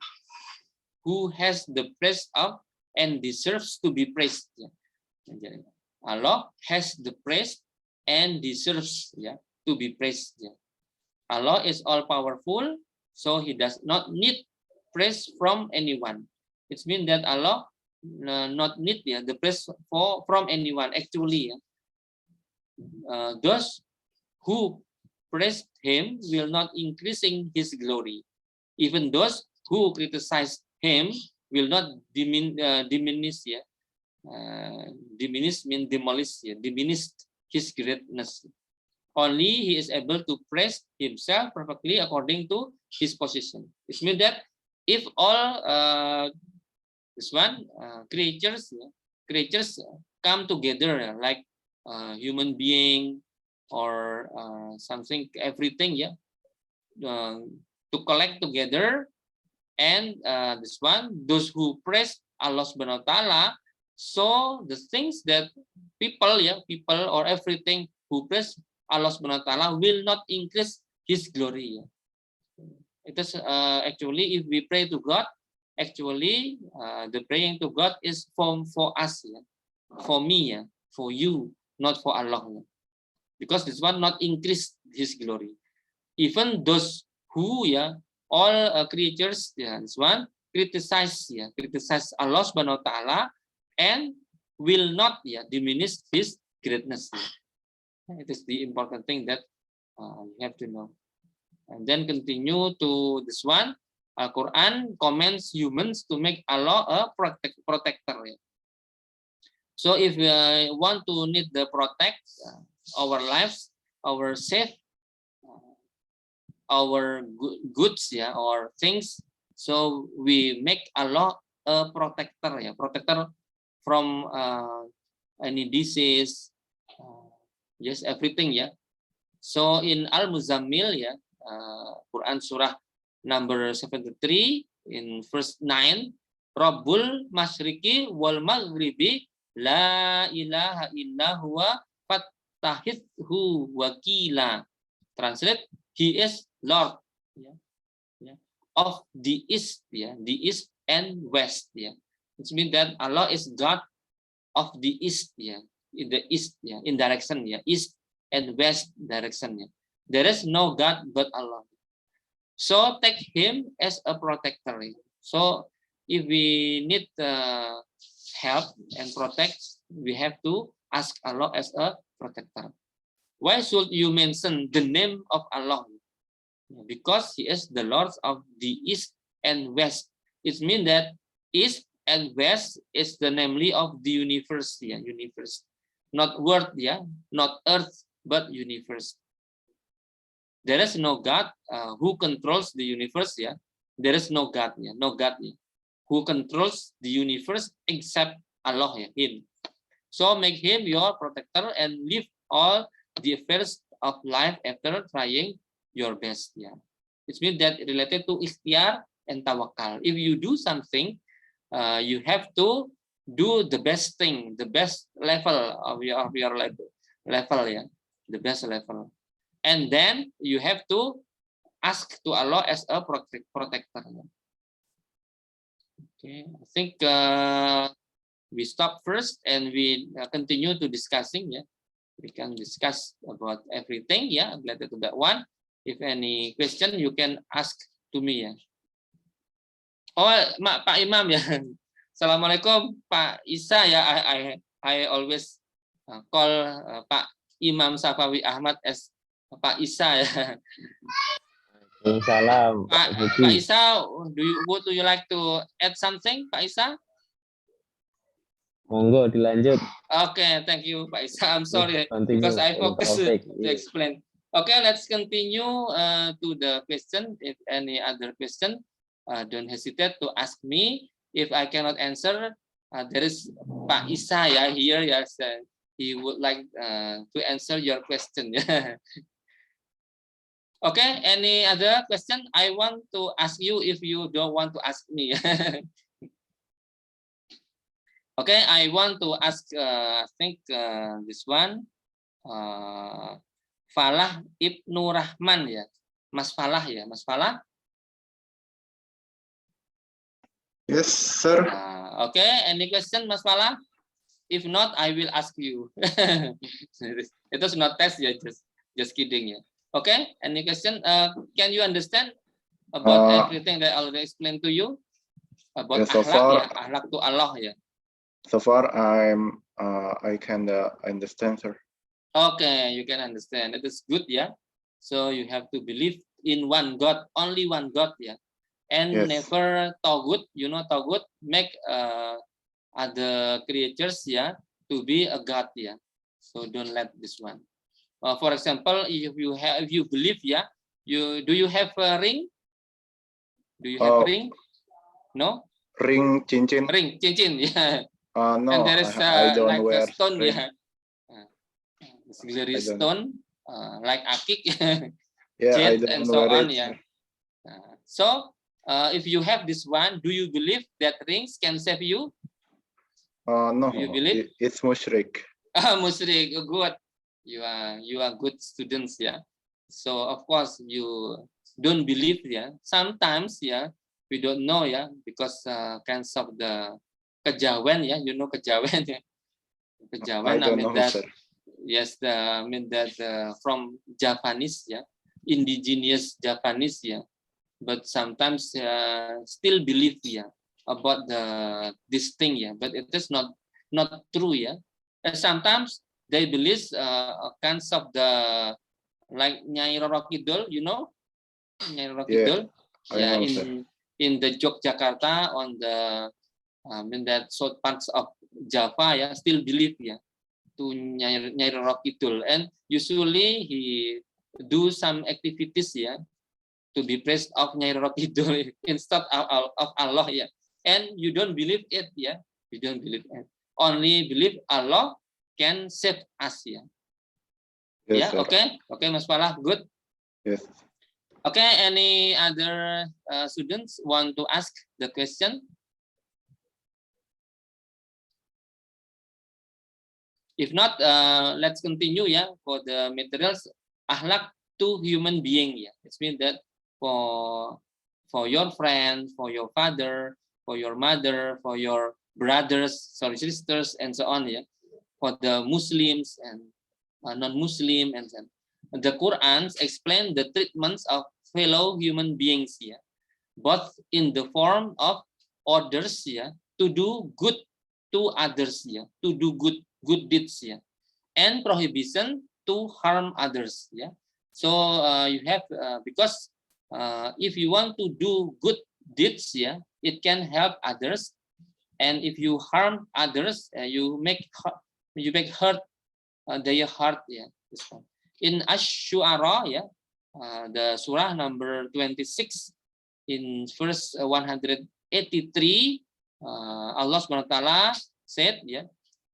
[SPEAKER 2] who has the praise of and deserves to be praised. Yeah. Allah has the praise and deserves, yeah, to be praised. Yeah. Allah is all powerful, so He does not need praise from anyone. It means that Allah not need, yeah, the praise from anyone. Actually, yeah, those who praise Him will not increasing His glory. Even those who criticize Him will not diminish, yeah. Diminish means demolish, yeah, diminish His greatness. Only He is able to praise Himself perfectly according to His position. It means that if all this one creatures come together, yeah, like human being or something, everything, yeah, to collect together, and this one, those who praise Allah Subhanahu wa Ta'ala, so the things that people, yeah, people or everything who praise Allah Subhanahu wa Ta'ala will not increase His glory. Yeah. It is actually, if we pray to God, actually the praying to God is for us, yeah, for me, yeah, for you, not for Allah, yeah. Because this one not increase His glory. Even those who, yeah, all creatures, yeah, this one criticize, yeah, criticize Allah Subhanahu wa Ta'ala, and will not, yeah, diminish His greatness. Yeah. It is the important thing that you have to know. And then continue to this one. Quran commands humans to make Allah a protector. Yeah. So if we want to need the protect our lives, our safe, our goods, yeah, or things, so we make Allah a protector, yeah, protector from any disease, yes, everything, yeah. So in Al-Muzammil, yeah, Quran surah number 73 in verse 9, Rabbul Masyriqi wal Maghribi la ilaha illa huwa yattahidhu wakila. Translate, he is Lord, of the east, the east and west, It means that Allah is God of the east, in the east, in direction, east and west direction, There is no God but Allah. So take him as a protector. So if we need help and protect, we have to ask Allah as a protector. Why should you mention the name of Allah? Because he is the Lord of the east and west. It means that east and west is the namely of the universe, universe. Not world, not earth, but universe. There is no God who controls the universe, There is no God, no God, who controls the universe except Allah, him. So make him your protector and live all the affairs of life after trying your best, It means that related to ikhtiar and tawakal. If you do something, you have to do the best thing, the best level of your level, the best level. And then you have to ask to Allah as a protector. Okay, I think we stop first and we continue to discussing. We can discuss about everything, related to that one. If any question, you can ask to me, Oh, Pak Imam, Assalamualaikum, Pak Isa, I always call Pak Imam Safawi Ahmad as Pak Isa,
[SPEAKER 6] Salam,
[SPEAKER 2] Pak Isa, would you like to add something, Pak Isa?
[SPEAKER 6] Monggo dilanjut.
[SPEAKER 2] Okay, thank you, Pak Isa. I'm sorry because I focus to explain. Okay, let's continue to the question. If any other question, don't hesitate to ask me. If I cannot answer, there is Pak Isa here. Yes, he would like to answer your question. Okay, any other question? I want to ask you if you don't want to ask me. Okay, I want to ask, I think this one, Falah Ibnu Rahman, Mas Falah, Mas Falah.
[SPEAKER 7] Yes, sir.
[SPEAKER 2] Okay, any question, Mas Falah? If not, I will ask you. It is not test, just kidding, Okay, any question? Can you understand about everything that I already explained to you about
[SPEAKER 7] so
[SPEAKER 2] akhlak, akhlak to Allah,
[SPEAKER 7] So far, I can understand, sir.
[SPEAKER 2] Okay, you can understand. It is good, So you have to believe in one God, only one God, and
[SPEAKER 7] Yes.
[SPEAKER 2] never Togut. You know Togut make other creatures, to be a God, So don't let this one. For example, if you believe, do you have a ring? Do you have ring? No.
[SPEAKER 7] Ring cincin.
[SPEAKER 2] Ring cincin,
[SPEAKER 7] No,
[SPEAKER 2] and there is
[SPEAKER 7] I don't
[SPEAKER 2] like
[SPEAKER 7] wear
[SPEAKER 2] a stone,
[SPEAKER 7] ring.
[SPEAKER 2] Auxiliary stone, like akik,
[SPEAKER 7] I
[SPEAKER 2] jade, and
[SPEAKER 7] don't
[SPEAKER 2] so
[SPEAKER 7] wear
[SPEAKER 2] on,
[SPEAKER 7] it.
[SPEAKER 2] So if you have this one, do you believe that rings can save you?
[SPEAKER 7] No,
[SPEAKER 2] Do you believe?
[SPEAKER 7] it's mushrik.
[SPEAKER 2] Musyrik, good. You are good students, So of course you don't believe, Sometimes, we don't know, because kinds of the kejawen, you know kejawen, Kejawen,
[SPEAKER 7] I don't know,
[SPEAKER 2] that,
[SPEAKER 7] sir.
[SPEAKER 2] yes, I mean that from Japanese, indigenous Japanese, but sometimes still believe, about this thing, but it is not true, And sometimes they believe kinds of the like Nyai Roro Kidul, you know, Nyai Roro Kidul,
[SPEAKER 7] I know,
[SPEAKER 2] in the Yogyakarta, on the in that south parts of Java, still believe, to Nyai Roro Kidul, and usually he do some activities, to be praised of Nyai Roro Kidul instead of Allah, and you don't believe it, you don't believe it, only believe Allah can save us,
[SPEAKER 7] Yes, sir.
[SPEAKER 2] Okay, Mas Falah, good.
[SPEAKER 7] Yes.
[SPEAKER 2] Okay, any other students want to ask the question? If not, let's continue for the materials. Akhlak to human being. It means that for your friend, for your father, for your mother, for your brothers, sisters, and so on. For the Muslims and non-Muslim, and so on. The Quran explain the treatments of fellow human beings both in the form of orders to do good to others to do good deeds and prohibition to harm others so you have because if you want to do good deeds it can help others, and if you harm others you make hurt their heart this one. In Ash-Shu'ara the surah number 26 in verse 183 Allah SWT said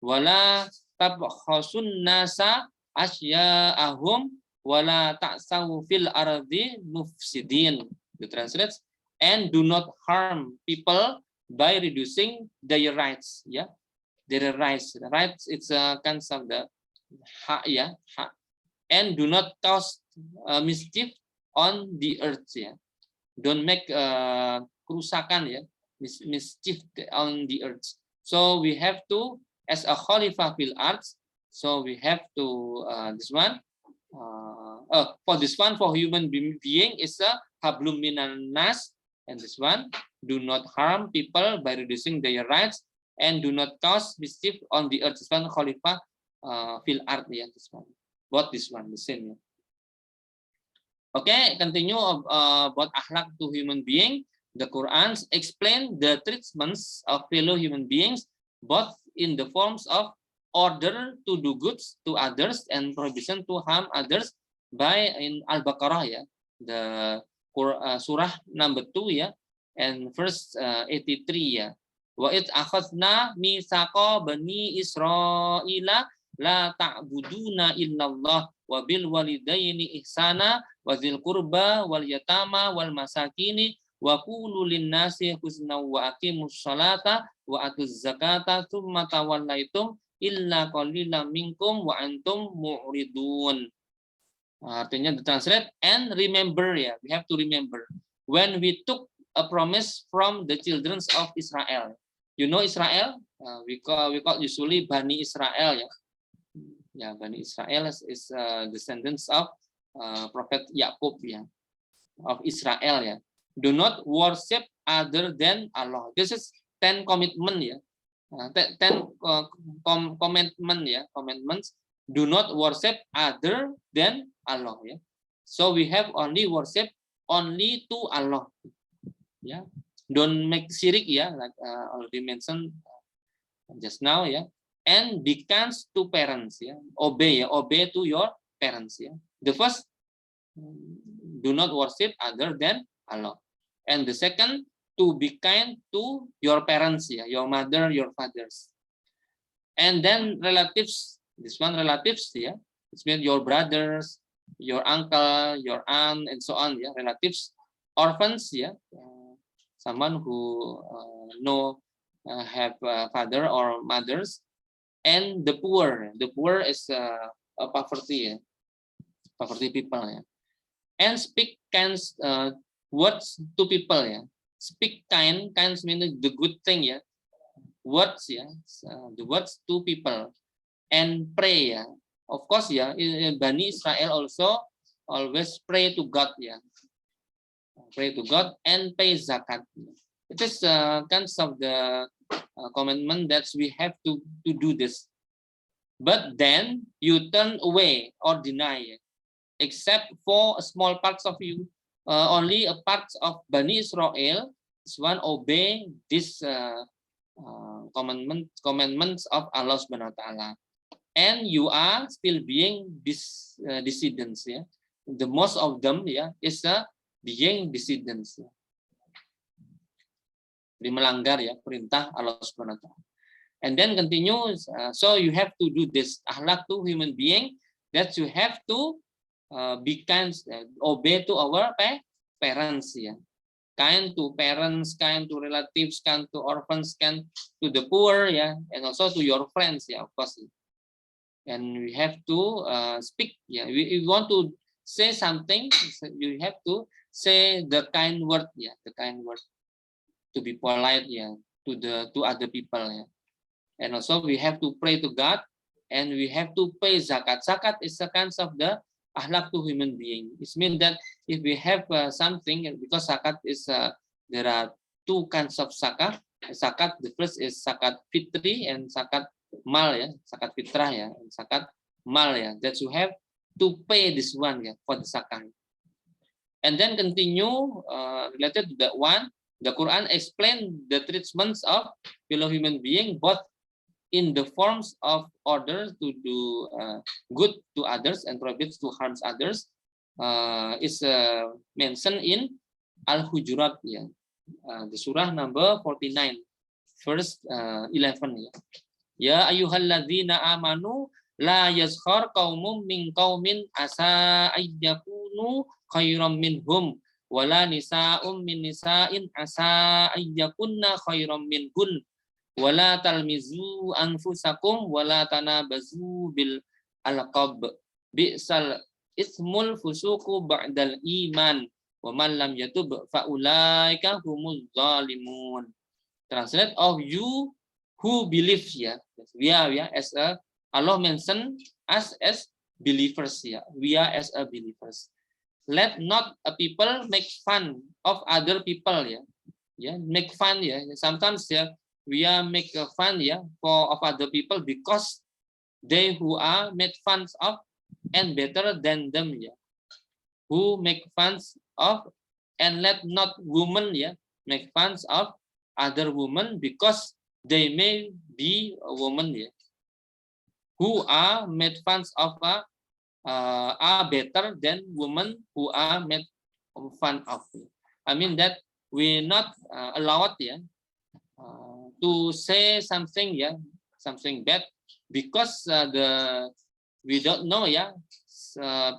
[SPEAKER 2] wala tabkhasun nasa asya'ahum wala ta'saw fil ardi mufsidin. The translates, and do not harm people by reducing their rights their rights. The rights, it's a concept of the hak hak. And do not cause mischief on the earth don't make kerusakan mischief on the earth. So we have to, as a khalifah fil arts, so we have to this one for this one, for human being is a hablum minan nas, and this one, do not harm people by reducing their rights and do not cause mischief on the earth. This one khalifah fil art this one. Both this one the same Okay, continue about akhlak to human being. The Quran explain the treatments of fellow human beings both in the forms of order to do goods to others and prohibition to harm others by in Al-Baqarah the surah number 2 and verse 83 wa id akhadna mitsaqa bani Israila la ta'buduna illallah wa bil walidaini ihsana wa dzil qurba wal yatama wal masakini wa qulu lin nasi husna wa aqimus sholata wa atuz zakata tsumma tawallaitum illa qalilan minkum wa antum mu'ridun. Artinya the translate, and remember we have to remember when we took a promise from the children of Israel. You know Israel, we call usually Bani Israel Bani Israel is descendants of Prophet Yaqub of Israel Do not worship other than Allah. This is 10 commitment 10 commandments. Do not worship other than Allah So we have only worship only to Allah Don't make syirik like already mentioned just now and be kind to parents obey to your parents The first, do not worship other than Allah, and the second, to be kind to your parents your mother, your fathers, and then relatives. This one relatives it means your brothers, your uncle, your aunt, and so on relatives. Orphans someone who have father or mothers. And the poor is a poverty people and speak kind words to people speak kind means the good thing words the words to people and pray of course in Bani Israel also always pray to God pray to God and pay zakat. It is kinds of the commandment that we have to do this, but then you turn away or deny except for small parts of you, only a part of Bani Israel. This one obey this commandments of Allah Subhanahu wa Taala, and you are still being dissidents The most of them is being dissidents melanggar perintah Allah Subhanahu wa Taala. And then continues, so you have to do this akhlak to human being, that you have to be kind, obey to our parents kind to parents, kind to relatives, kind to orphans, kind to the poor and also to your friends of course. and we have to speak. Yeah, we want to say something. So you have to say the kind word. Yeah, the kind word to be polite. Yeah, to other people. Yeah, and also we have to pray to God, and we have to pay zakat. Zakat is a kind of the akhlak to human being. It means that if we have something, because zakat is there are two kinds of zakat. Zakat, the first is zakat fitri and zakat mal, ya, zakat fitrah, ya, and zakat mal, ya. That you have to pay this one, ya, for the zakat. And then continue related to that one, the Quran explain the treatments of fellow human being, both in the forms of orders to do good to others and prohibits to harm others, is mentioned in Al-Hujurat, ya, the surah number 49, verse 11. Ya, ya ayyuhalladzina amanu la yazkhar qaumum min qaumin asa ayyakunu khairam minhum wala nisa'um min nisa'in asa ayyakunna khairam minhun wala talmizu anfusakum wala tanabazu bil alqab bi'sal ismul fusuqu ba'dal iman wa man lam yatub fa ulaika humuz zalimun. Translate, of you who believe, ya, we are, ya, as a Allah mentioned us as believers, ya, we are as a believers. Let not a people make fun of other people, ya, make fun, ya. Sometimes, ya, we are make fun, ya, of other people because they who are made fun of and better than them, ya, who make fun of, and let not women, ya, make fun of other women because they may be a woman, ya, who are made fun of are better than women who are made fun of. I mean that we not allowed, ya, to say something, ya, something bad because we don't know, ya,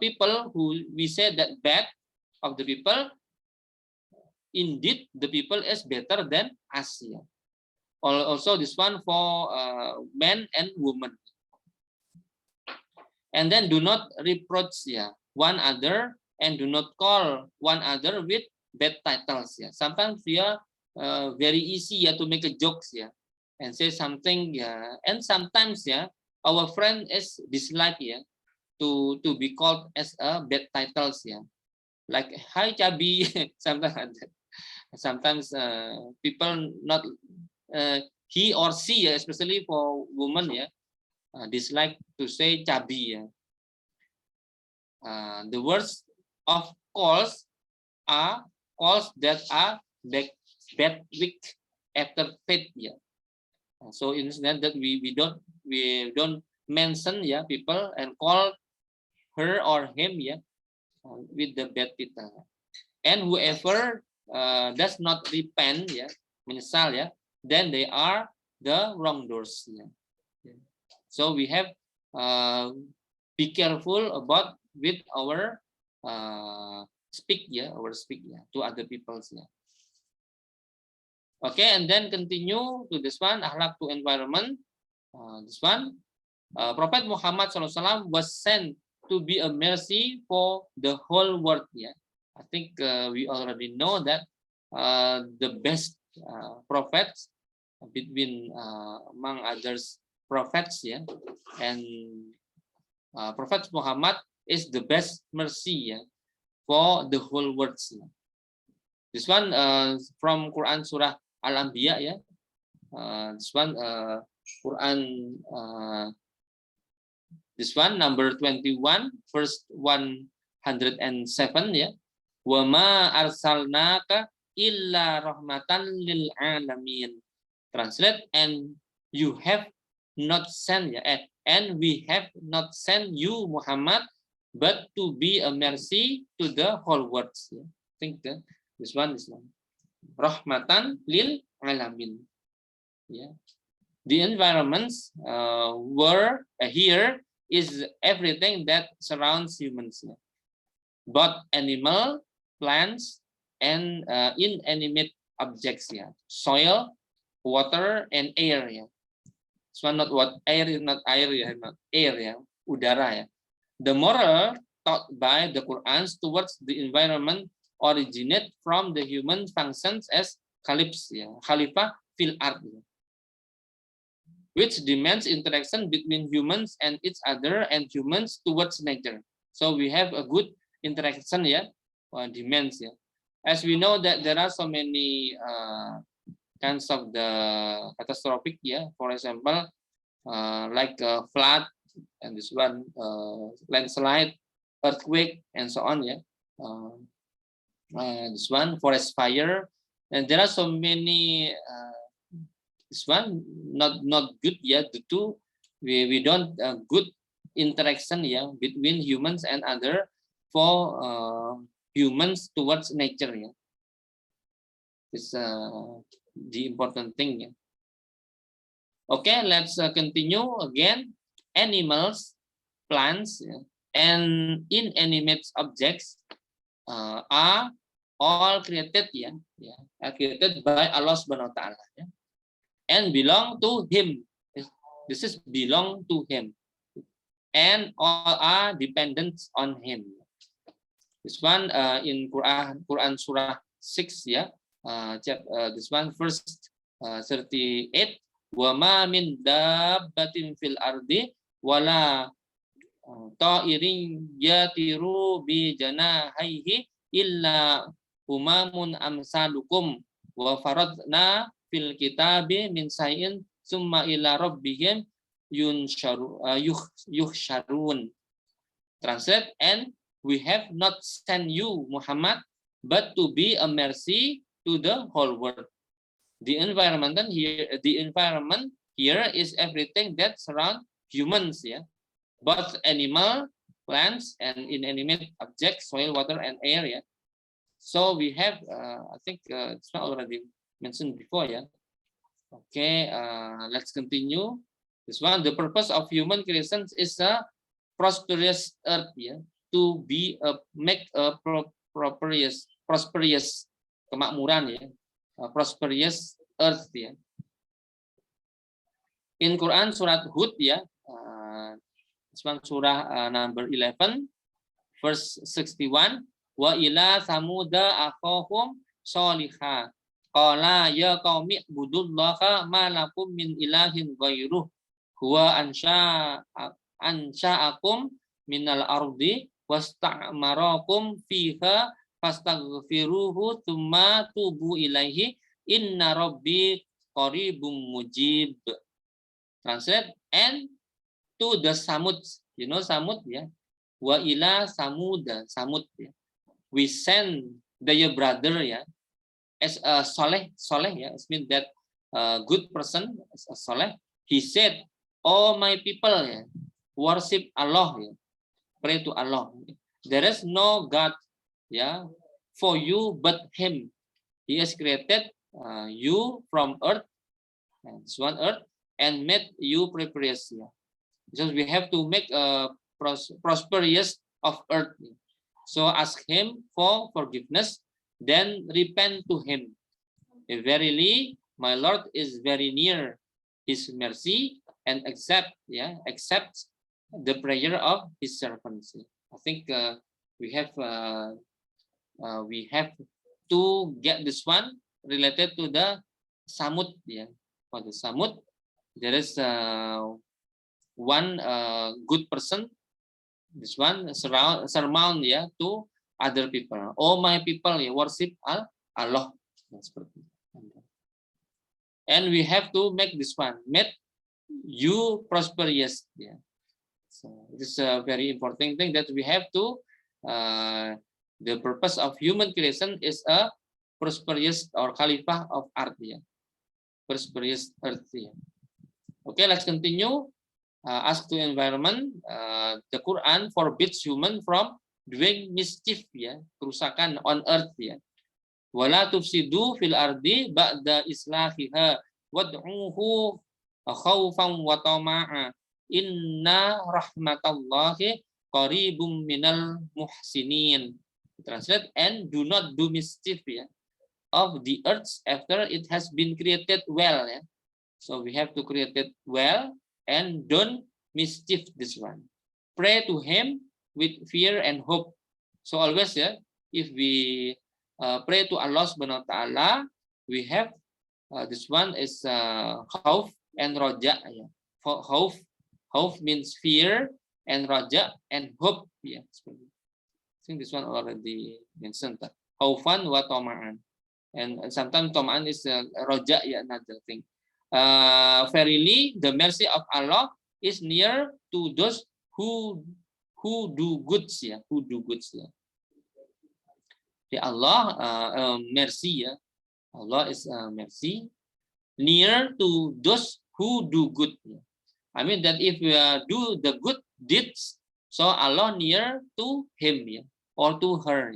[SPEAKER 2] people who we say that bad of the people, indeed the people is better than us, ya. Also this one for men and women. And then do not reproach, ya, one another, and do not call one another with bad titles, ya. Sometimes we are very easy, ya, to make a jokes, ya, and say something, ya, and sometimes, ya, our friend is dislike, ya, to be called as a bad titles, ya, like hi chubby, something like that. Sometimes people not he or she, especially for women, ya, dislike to say chubby, ya. The words of calls are calls that are bad weak after faith, ya. So instead that we don't mention, ya, people and call her or him, ya, with the bad title. And whoever does not repent, ya, menyesal, ya, then they are the wrongdoers, ya. So we have be careful about with our speak, ya, our speak, ya, to other people, ya. Okay, and then continue to this one, akhlak to environment. This one, Prophet Muhammad SAW was sent to be a mercy for the whole world, ya. I think we already know that the best prophets between among others prophets, ya, and Prophet Muhammad is the best mercy, ya, for the whole world, ya. This one from Quran Surah Al-Anbiya, ya. This one Quran this one number 21 verse 107, ya. Wa ma arsalnaka illa rahmatan lil alamin. Translate, and you have not sent, ya, and we have not sent you Muhammad but to be a mercy to the whole world, ya. I think this one is rahmatan lil alamin, ya. The environments were here is everything that surrounds humans, ya. Both animal, plants, and inanimate objects, ya. Soil, water, and air, ya. This one not what air is not air ya, not air ya, udara ya. The moral taught by the Quran towards the environment originate from the human functions as khalifah fil ard, which demands interaction between humans and each other and humans towards nature. So we have a good interaction demands. As we know that there are so many kinds of the catastrophic, for example, like flood, and this one landslide, earthquake, and so on. This one forest fire, and there are so many. This one not good due to we don't good interaction between humans and other for humans towards nature. It's the important thing. Okay, let's continue again. Animals, plants, and inanimate objects are all created are created by Allah Subhanahu wa Ta'ala and belong to Him. This is belong to Him, and all are dependent on Him. This one in Quran Surah 6 this one verse 38. Wa ma min dabbatin fil ardi wala ta'irin yatiru bi janahaihi illa umamun amsalukum wa faradna fil kitabi min sayin summa ila rabbihim yuhsharun. Translate, and we have not sent you, Muhammad, but to be a mercy to the whole world. The environment here is everything that surrounds humans, both animal, plants, and inanimate objects, soil, water, and air. So we have, I think it's not already mentioned before. Okay, let's continue. This one, the purpose of human creation is a prosperous earth, to be make a prosperous kemakmuran, prosperous earth. In Quran surat Hud this one surah number 11 verse 61, wa ila samuda akhahum sholihah qala ya qaumi ibudullaha ma lakum min ilahin ghairuh huwa ansha'akum minal ardi wasta'marakum fiha fastaghfiruhu thumma tubu ilaihi inna rabbi qaribum mujib. Translate, and to the Samud, Samud, wa ila samuda, Samud, we send their brother, as a soleh, it means that good person, as a soleh. He said, "Oh my people, worship Allah, pray to Allah. There is no God, for you but Him. He has created you from earth, this one earth, and made you prosperous." So we have to make a prosperous of earth. So ask Him for forgiveness, then repent to Him. Verily, my Lord is very near His mercy and accept the prayer of His servants. I think we have to get this one related to the Samud. For the Samud, there is one good person. This one surround to other people. Oh my people, worship Allah. And we have to make this one, make you prosperous. So it is a very important thing that we have to. The purpose of human creation is a prosperous or khalifah of earth. Prosperous earth. Okay, let's continue. Ask to environment. The Quran forbids human from doing mischief, kerusakan on earth. Wala tufsidu fil ardi ba'da islahiha wad'uhu khawfan wa tama'a inna rahmatallahi qaribum minal muhsinin. Translate, and do not do mischief of the earth after it has been created well. So we have to create it well and don't mischief this one. Pray to him with fear and hope. So always if we pray to Allah Subhanahu wa Ta'ala, we have this one is khauf and roja. Khauf means fear and roja and hope. I think this one already mentioned. Khaufan wa tama'an. And sometimes tama'an is roja, another thing. Verily, the mercy of Allah is near to those who do goods, who do goods. The Allah mercy, Allah is mercy near to those who do good. I mean that if we do the good deeds, so Allah near to him or to her.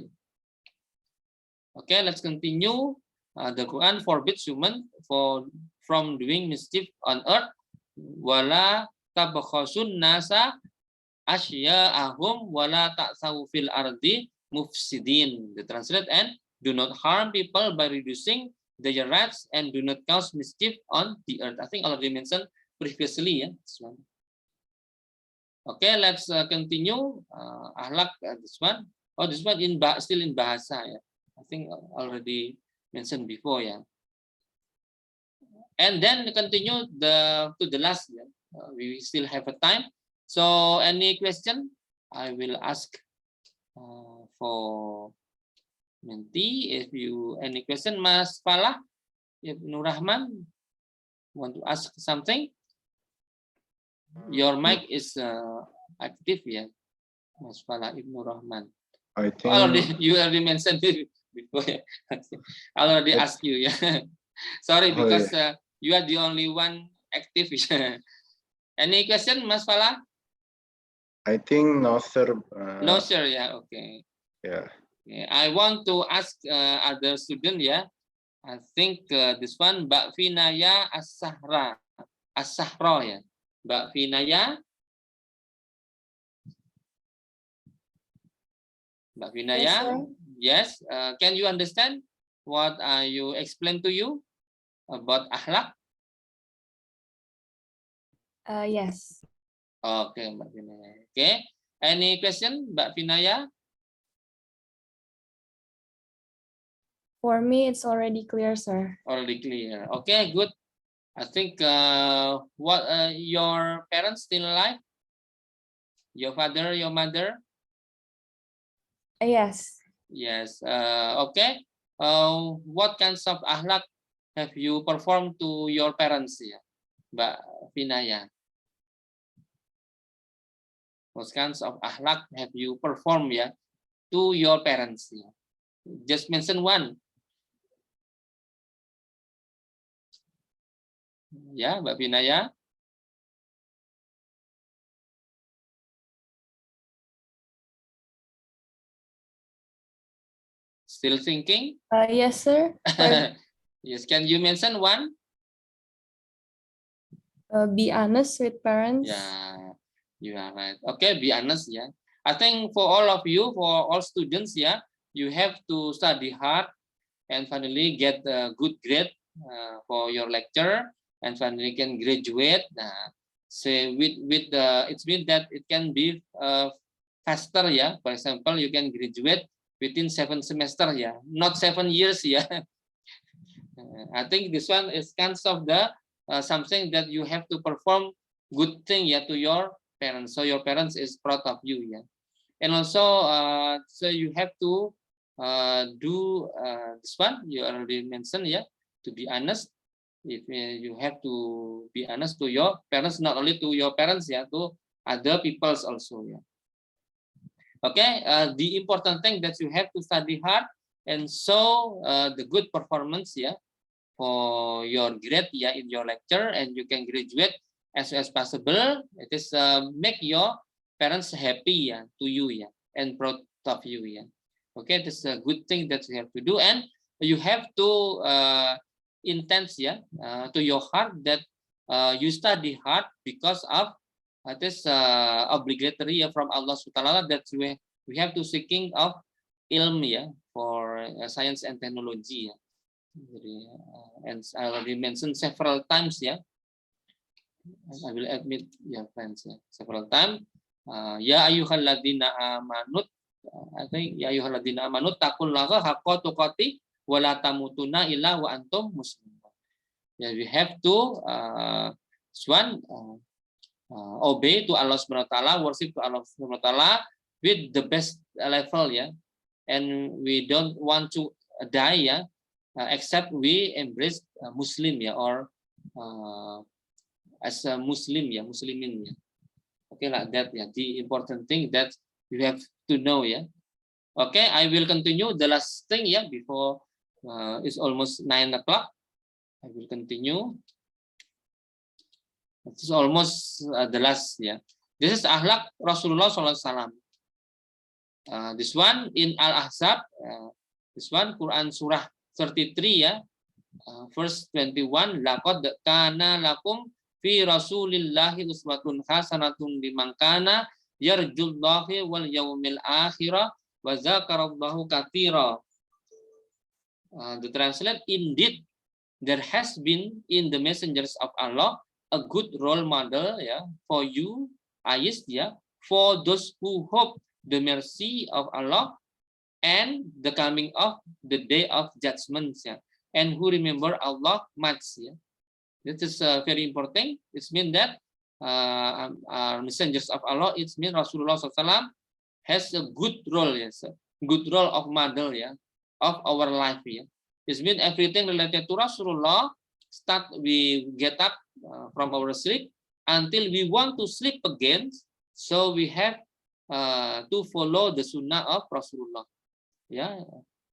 [SPEAKER 2] Okay, let's continue. The Quran forbids human from doing mischief on earth. Wala tabkhasun nasa asya'ahum wala ta'saw fil ardi mufsidin. The translate, and do not harm people by reducing their rights and do not cause mischief on the earth. I think already mentioned previously. This one. Okay, let's continue. Ahlak, this one. Oh, this one still in bahasa. I think already mentioned before. And then continue to the last. We still have a time. So any question? I will ask for Menti. If you any question, Mas Falah, Ibnu Rahman, want to ask something? Your mic is active, Mas Falah Ibnu Rahman.
[SPEAKER 7] I think
[SPEAKER 2] you already mentioned it before. I already asked you. Sorry, because you are the only one active. Any question, Mas Falah?
[SPEAKER 7] I think no, sir.
[SPEAKER 2] No, sir. Okay.
[SPEAKER 7] Yeah.
[SPEAKER 2] I want to ask other student. I think this one, Mbak Vinaya As-Sahra, Mbak Vinaya. Mbak Vinaya, yes. Can you understand what you explained to you about akhlak?
[SPEAKER 6] Yes.
[SPEAKER 2] Okay, Mbak Vinaya. Okay. Any question, Mbak Vinaya?
[SPEAKER 6] For me, it's already clear, sir.
[SPEAKER 2] Already clear. Okay, good. I think what your parents still alive? Your father, your mother?
[SPEAKER 6] Yes.
[SPEAKER 2] Yes. Okay. What kinds of akhlak have you performed to your parents, Mbak Vinaya? What kinds of akhlak have you performed to your parents? Just mention one. Mbak Vinaya. Still thinking?
[SPEAKER 6] Yes, sir.
[SPEAKER 2] Yes. Can you mention one?
[SPEAKER 6] Be honest with parents.
[SPEAKER 2] Yeah, you are right. Okay, be honest. I think for all of you, for all students, you have to study hard and finally get a good grade for your lecture, and finally can graduate. Say with it means that it can be faster. For example, you can graduate within 7 semesters. Not 7 years. I think this one is kind of the something that you have to perform good thing to your parents, so your parents is proud of you. And also so you have to do this one you already mentioned, to be honest. If you have to be honest to your parents, not only to your parents, to other peoples also. Okay, the important thing that you have to study hard and show the good performance for your grade in your lecture, and you can graduate as soon as possible. It is make your parents happy to you and proud of you. Okay, this is a good thing that you have to do, and you have to intense to your heart that you study hard because of this obligatory from Allah SWT, that we have to seeking of ilm for science and technology. And I already mentioned several times I will admit your friends several times. Ya ayyuhalladzina amanut, I think ya ayyuhalladzina amanut taqullaha haqqa tuqatih wa la tamutunna illa wa antum muslimun. Yeah, we have to obey to Allah Subhanahu wa taala, worship to Allah Subhanahu wa taala with the best level, yeah. And we don't want to die, yeah, except we embrace Muslim, yeah, or as a Muslim, yeah, Muslimin, yeah. Okay, like that, yeah. The important thing that you have to know, yeah. Okay, I will continue the last thing, yeah, before it's almost 9 o'clock. I will continue. It's almost the last, yeah. This is akhlak Rasulullah SAW. This one in Al-Ahzab, this one Quran Surah 33, yeah, verse 21. Laqad kana lakum fi Rasulillahi uswatun hasanatun liman kana yarjullahi wal yaumil akhirah wa zakarallahu katsira. The translate, indeed there has been in the messengers of Allah a good role model, yeah, for you, Ais, yeah, for those who hope the mercy of Allah and the coming of the day of judgment, yeah, and who remember Allah much, yeah. This is very important. It means that our messengers of Allah, it means Rasulullah SAW has a good role, yes, good role of model, yeah, of our life, yeah. It means everything related to Rasulullah, start we get up from our sleep until we want to sleep again, so we have to follow the sunnah of Rasulullah, ya.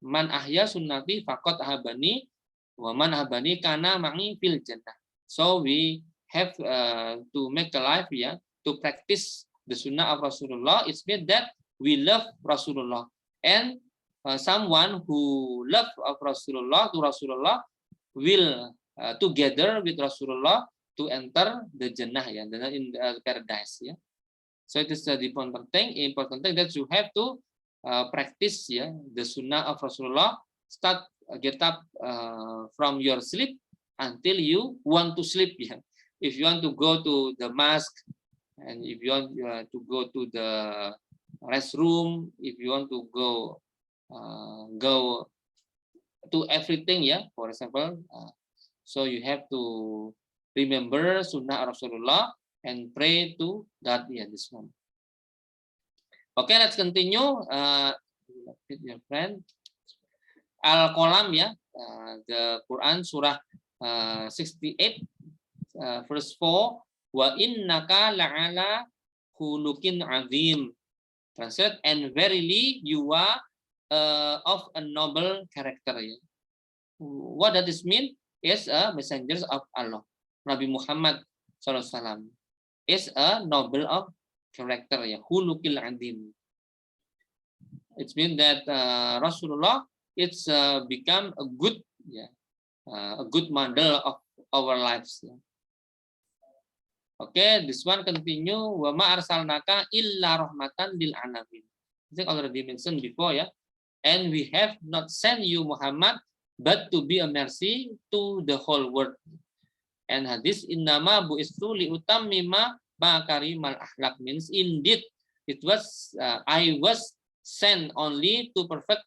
[SPEAKER 2] Man ahya sunnati faqad ahabani wa man ahabani kana ma'i fil jannah. So we have to make a life, ya, to practice the sunnah of Rasulullah. It means that we love Rasulullah, and someone who love of Rasulullah to Rasulullah will together with Rasulullah to enter the Jannah, ya, in the paradise, ya. So it is the important thing that you have to practice, ya, the Sunnah of Rasulullah. Start get up from your sleep until you want to sleep, ya. If you want to go to the mosque, and if you want to go to the restroom, if you want to go to everything, yeah, for example, so you have to remember Sunnah Rasulullah and pray to God, yeah, this one. Okay, let's continue. With your friend Al-Qalam, yeah, the Quran Surah 68, verse 4. Wa innaka la'ala khuluqin azim. Translate, and verily you are of a noble character. Yeah. What does this mean? Is a messenger of Allah. Nabi Muhammad SAW is a noble of character. Yeah. Khuluqil azim. It means that Rasulullah, it's become a good, yeah, a good model of our lives. Yeah. Okay, this one continue. Wa ma arsalnaka illa rahmatan lil alamin. I think already mentioned before, yeah. And we have not sent you Muhammad but to be a mercy to the whole world. And hadis innama bu'istu li utammima makarimal akhlak means indeed it was I was sent only to perfect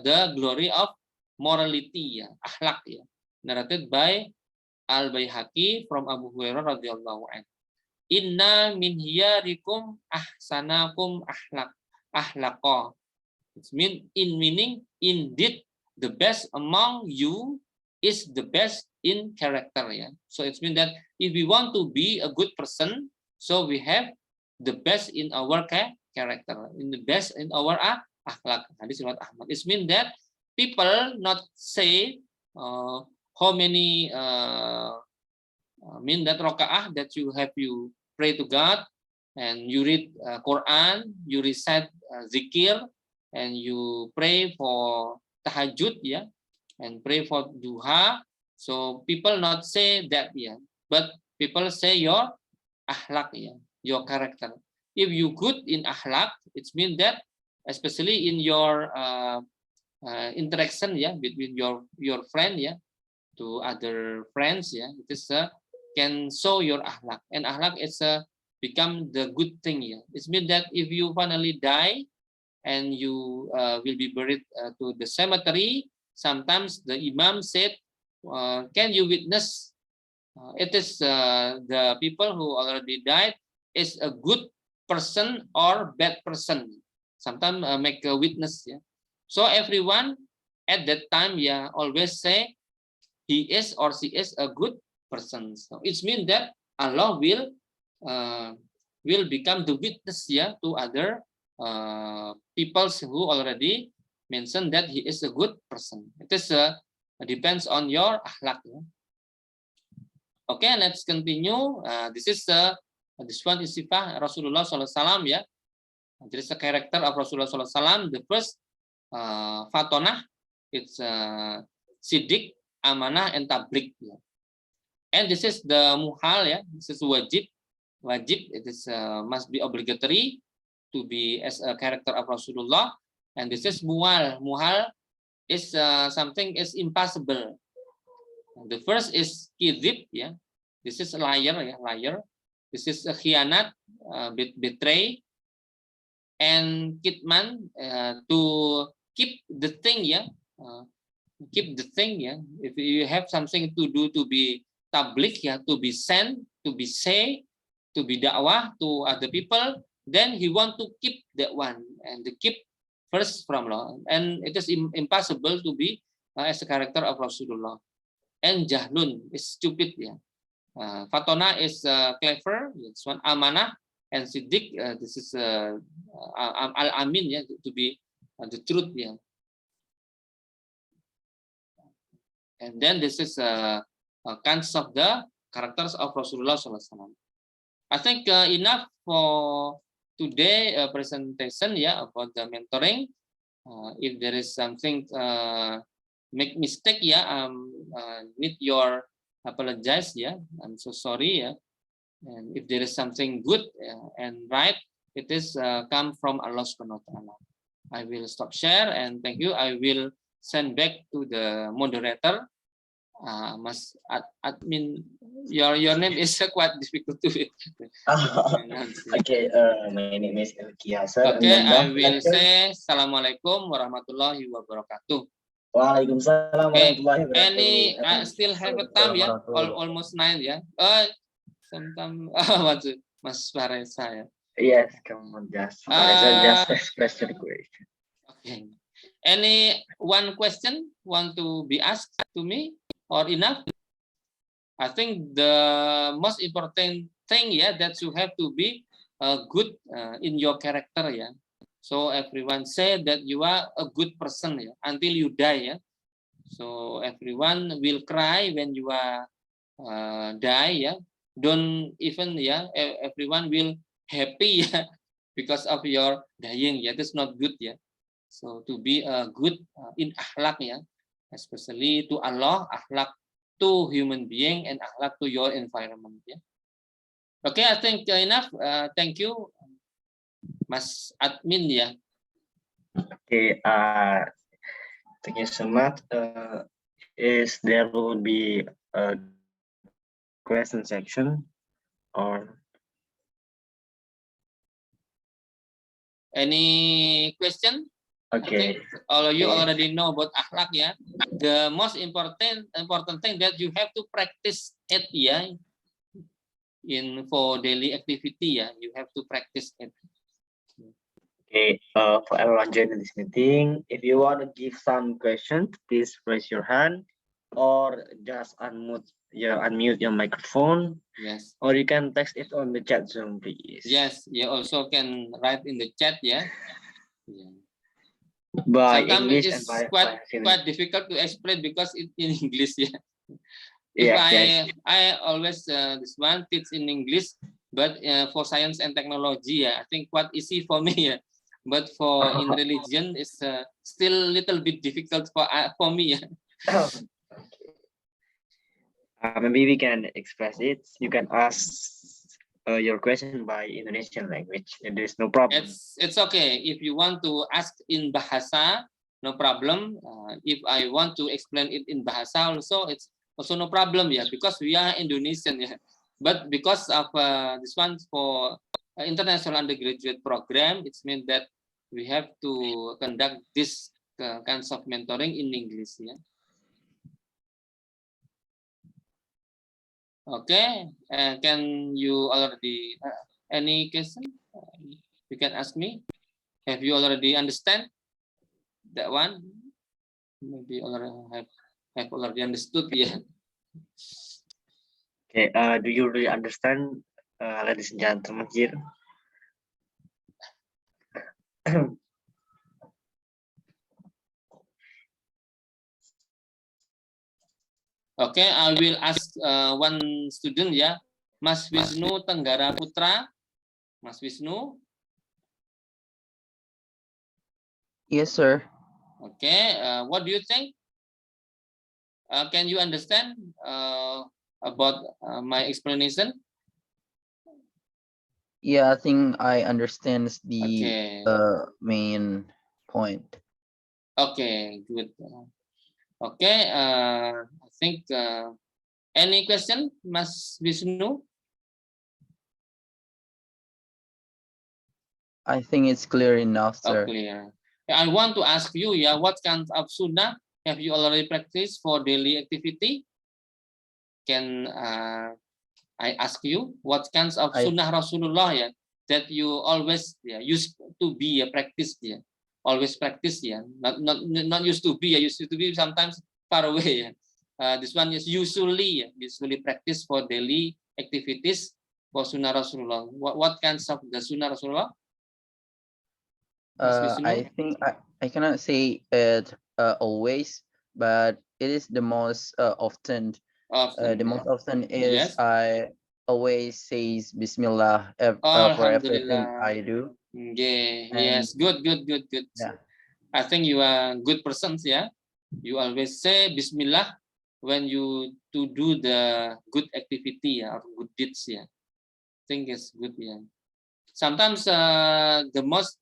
[SPEAKER 2] the glory of morality, ya, akhlak, ya. Narrated by Al-Baihaqi from Abu Hurairah radhiyallahu anhu. Inna min hiyarikum ahsanakum akhlaqa. It meaning indeed the best among you is the best in character, ya. So it means that if we want to be a good person, so we have the best in our character, in the best in our akhlak. Hadis riwayat Ahmad. It means that people not say how many mean that rakaah that you pray to God and you read Quran, you recite zikir, and you pray for tahajud, yeah, and pray for duha. So people not say that, yeah, but people say your akhlak, yeah, your character. If you good in akhlak, it means that especially in your interaction, yeah, between your friend, yeah, to other friends, yeah, it is can show your akhlak, and akhlak is become the good thing. Yeah, it means that if you finally die and you will be buried to the cemetery, sometimes the imam said, can you witness? It is the people who already died is a good person or bad person. Sometimes make a witness. Yeah. So everyone at that time, yeah, always say he is or she is a good person. So it means that Allah will become the witness, yeah, to other people who already mentioned that he is a good person. It is depends on your akhlak. Yeah. Okay, let's continue. This one is sifat Rasulullah SAW. Yeah, there is a character of Rasulullah SAW. The first fatonah, it's sidik, amanah, and tablik. Yeah. And this is the muhal. Yeah, this is wajib. Wajib, it is must be obligatory to be as a character of Rasulullah. And this is muhal. Muhal is something is impossible. The first is kidhib, yeah. This is liar, yeah, liar. This is a khianat, betray, and kitman, to keep the thing, yeah. Keep the thing, yeah. If you have something to do, to be tabligh, yeah, to be sent, to be say, to be dakwah to other people, then he want to keep that one and to keep first from Allah. And it is impossible to be as a character of Rasulullah. And jahlun is stupid, yeah. Fatona is clever. It's one amanah, and siddiq. This is al amin, yeah, to be the truth, yeah. And then this is kinds of the characters of Rasulullah SAW. I think enough for today presentation, yeah, about the mentoring. If there is something make mistake, yeah, need your apologize, yeah, I'm so sorry, yeah. And if there is something good and right, it is come from Allah Subhanahu wa Ta'ala. I will stop share and thank you. I will send back to the moderator. Mas admin, your name is quite difficult to
[SPEAKER 1] Okay, my name is Elkia, sir.
[SPEAKER 2] Okay, I will say Assalamualaikum warahmatullahi wabarakatuh.
[SPEAKER 1] Waalaikumsalam warahmatullahi wabarakatuh.
[SPEAKER 2] Any, I still have a time, yeah, almost 9, yeah. Sometime, Mas Faresa, yeah.
[SPEAKER 1] Yes, come on, just express your question.
[SPEAKER 2] Okay. Any one question want to be asked to me or enough? I think the most important thing, yeah, that you have to be good in your character, yeah. So everyone say that you are a good person, yeah, until you die, yeah. So everyone will cry when you are die, yeah. Don't even, yeah, everyone will happy, yeah, because of your dying, yeah. That's not good, yeah. So to be good in akhlak, yeah, especially to Allah, akhlak to human being, and akhlak to your environment, yeah. Okay, I think enough. Thank you, Mas Admin, yeah.
[SPEAKER 1] Okay, thank you so much. Is there will be a question section or
[SPEAKER 2] any question?
[SPEAKER 1] okay?
[SPEAKER 2] All of you already know about akhlak, yeah. The most important thing that you have to practice it, yeah, in for daily activity, yeah. You have to practice it.
[SPEAKER 1] Okay, for everyone joining this meeting, if you want to give some questions, please raise your hand or just unmute your microphone.
[SPEAKER 2] Yes.
[SPEAKER 1] Or you can text it on the chat Zoom, please.
[SPEAKER 2] Yes, you also can write in the chat, yeah. Yeah.
[SPEAKER 1] By
[SPEAKER 2] Sometimes
[SPEAKER 1] English
[SPEAKER 2] it's
[SPEAKER 1] and by
[SPEAKER 2] quite difficult to explain because it's in English, yeah.
[SPEAKER 1] Yes,
[SPEAKER 2] I always this one teach in English, but for science and technology, yeah, I think quite easy for me, yeah. But for in religion, it's still a little bit difficult for me, yeah.
[SPEAKER 1] Maybe we can express it. You can ask your question by Indonesian language. There is no problem.
[SPEAKER 2] It's okay if you want to ask in bahasa, no problem. If I want to explain it in bahasa also, it's also no problem, yeah, because we are Indonesian, yeah. But because of this one for international undergraduate program, it's meant that we have to conduct this kinds of mentoring in English, yeah. Okay, can you already any question? You can ask me. Have you already understand that one? Maybe already have already understood, yeah.
[SPEAKER 1] Okay, do you really understand, ladies and gentlemen here?
[SPEAKER 2] Okay, I will ask one student, ya, Mas Wisnu Tenggara Putra. Mas Wisnu.
[SPEAKER 8] Yes, sir.
[SPEAKER 2] Okay, what do you think? Can you understand about my explanation?
[SPEAKER 8] Yeah, I think I understand the
[SPEAKER 2] Okay.
[SPEAKER 8] main point.
[SPEAKER 2] Okay, good. Okay, I think any question, Mas Wisnu?
[SPEAKER 8] I think it's clear enough, sir.
[SPEAKER 2] Oh, clear. I want to ask you, yeah, what kind of sunnah have you already practiced for daily activity? Can I ask you what kinds of sunnah Rasulullah, yeah, that you always, yeah, used to be a practice, yeah, always practice, yeah, not used to be, yeah, used to be sometimes far away, yeah. This one is usually, yeah, usually practice for daily activities for sunnah Rasulullah. What kinds of the sunnah Rasulullah?
[SPEAKER 8] I think I cannot say it always, but it is the most often. The most often is,
[SPEAKER 2] yes.
[SPEAKER 8] I always says Bismillah for everything I do.
[SPEAKER 2] Yeah, yes, good.
[SPEAKER 8] Yeah.
[SPEAKER 2] I think you are good persons, yeah. You always say Bismillah when you to do the good activity, yeah, or good deeds, yeah. I think it's good, yeah. Sometimes the most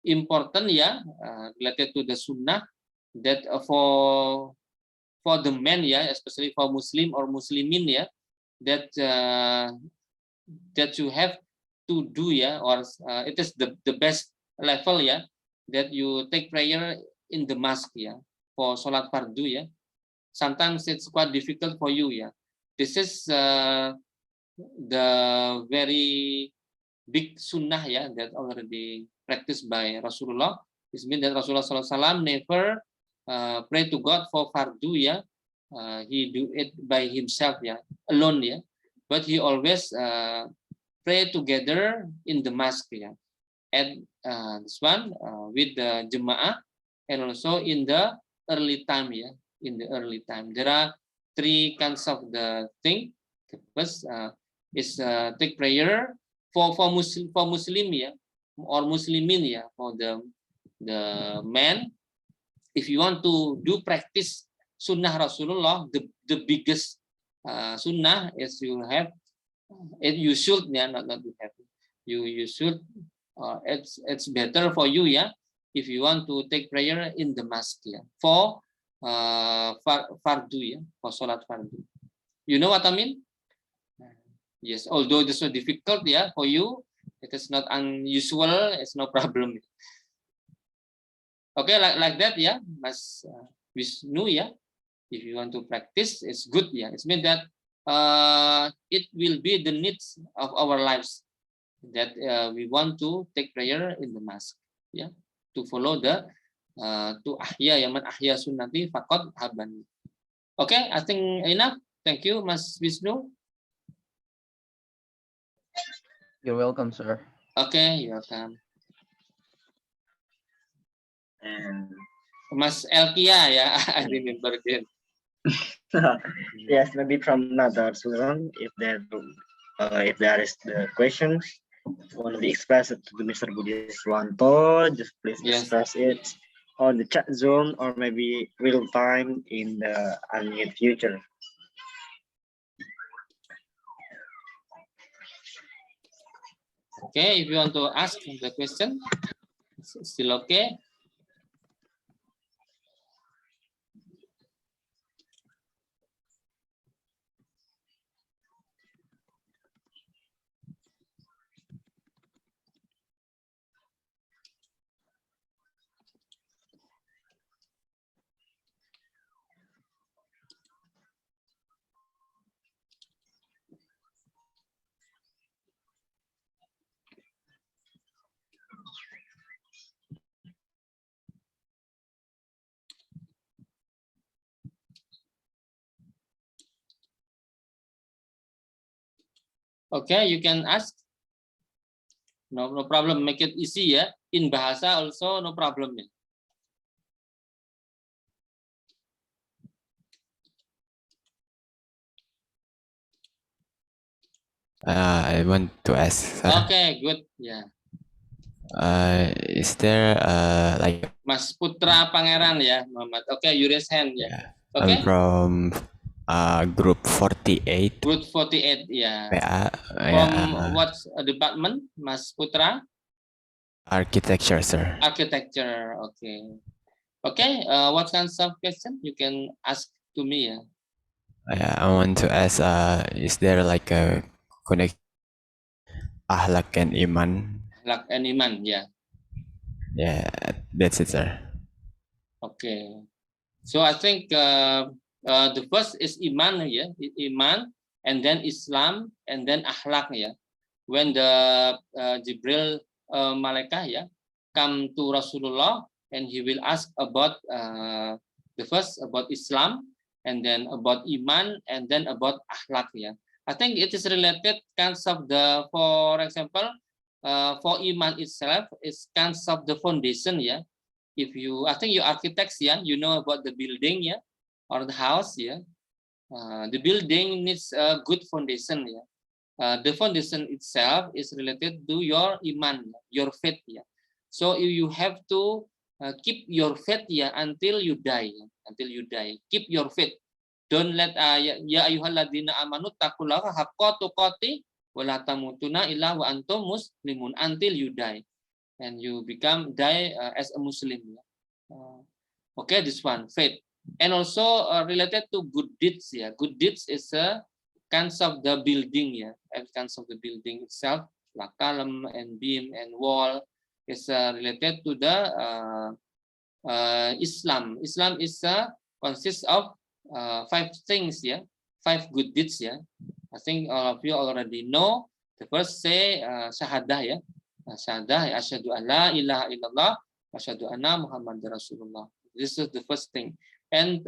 [SPEAKER 2] important, yeah, related to the sunnah, that for the men, yeah, especially for Muslim or Muslimin, yeah, that that you have to do, yeah, or it is the best level, yeah, that you take prayer in the mosque, yeah, for Salat Fardu, yeah. Sometimes it's quite difficult for you, yeah. This is the very big sunnah, yeah, that already practiced by Rasulullah. This means that Rasulullah SAW never pray to God for fardu, yeah. He do it by himself, yeah, alone, yeah. But he always pray together in the mosque, yeah. And this one with the jemaah, and also in the early time, yeah. In the early time, there are three kinds of the thing. The first is take prayer for Muslim, yeah, or Muslimin, yeah, for the man. If you want to do practice sunnah Rasulullah, the biggest sunnah is you have, you should, yeah, not you have, you should, it's better for you, yeah, if you want to take prayer in the mosque, yeah, for fardu, yeah, for salat fardu. You know what I mean? Yes, although this is difficult, yeah, for you, it is not unusual, it's no problem. Okay, like that, yeah, Mas Wisnu, yeah. If you want to practice, it's good, yeah. It's mean that it will be the needs of our lives, that we want to take prayer in the mosque, yeah, to follow the to ahya, ya man ahya sunnati faqad habani. Okay, I think enough. Thank you, Mas Wisnu.
[SPEAKER 8] You're welcome, sir.
[SPEAKER 2] Okay, you're welcome.
[SPEAKER 1] And
[SPEAKER 2] Mas Elkia, yeah, I remember again.
[SPEAKER 1] yes, maybe from another student, if there is the question want to be expressed to the Mr. Budi Swanto, just please express it on the chat zone or maybe real time in the near future.
[SPEAKER 2] Okay, if you want to ask the question, still okay. Okay, you can ask. No problem. Make it easy ya. In bahasa also no problem ya.
[SPEAKER 4] I want to ask, sir.
[SPEAKER 2] Okay, good. Yeah.
[SPEAKER 4] Is there like
[SPEAKER 2] Mas Putra Pangeran ya, Muhammad. Okay, you raise hand ya.
[SPEAKER 4] yeah,
[SPEAKER 2] Okay.
[SPEAKER 4] I'm from group 48.
[SPEAKER 2] Group 48 ya.
[SPEAKER 4] PA.
[SPEAKER 2] From what department, Mas Putra?
[SPEAKER 4] Architecture, sir.
[SPEAKER 2] Architecture. Okay. Okay. What kinds of question you can ask to me ya?
[SPEAKER 4] I want to ask, is there like a connect ahlak and iman?
[SPEAKER 2] Ahlak and iman, ya.
[SPEAKER 4] Yeah, that's it, sir.
[SPEAKER 2] Okay. So I think the first is iman, ya, iman, and then Islam, and then akhlak, ya. When the Jibril Malaikah, ya, come to Rasulullah, and he will ask about the first about Islam, and then about iman, and then about akhlak, ya. I think it is related kinds of the, for example, for iman itself is kinds of the foundation, ya. If you, I think you architects, yeah, you know about the building, yeah, or the house, yeah. The building needs a good foundation, yeah. The foundation itself is related to your iman, your faith, yeah. So you have to keep your faith, yeah, until you die, yeah, until you die. Keep your faith. Don't let ya ayyuhalladzina amanu taqullaha haqqa tuqatih wa la tamutunna illa wa antum muslimun, until you die. And you die as a Muslim. Okay, this one, faith. And also related to good deeds. Yeah, good deeds is a kinds of the building. Yeah, and kinds of the building itself, like column and beam and wall, is related to the Islam. Islam is consists of 5 things. Yeah, 5 good deeds. Yeah, I think all of you already know. The first say syahadah. Yeah. Syahadah, asyhadu an la ilaha illallah, asyhadu anna Muhammadar Rasulullah. This is the first thing. And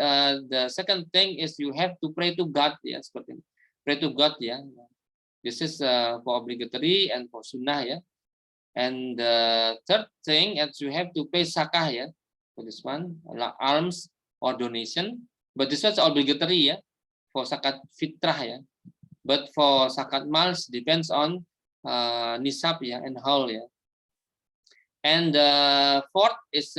[SPEAKER 2] the second thing is you have to pray to God, ya, seperti ini. Pray to God, ya. This is for obligatory and for sunnah, ya. And the third thing is you have to pay zakah, ya. For this one, alms or donation. But this was obligatory, ya, for zakat fitrah, ya. But for zakat mals depends on nisab, ya, and haul, ya. And the fourth is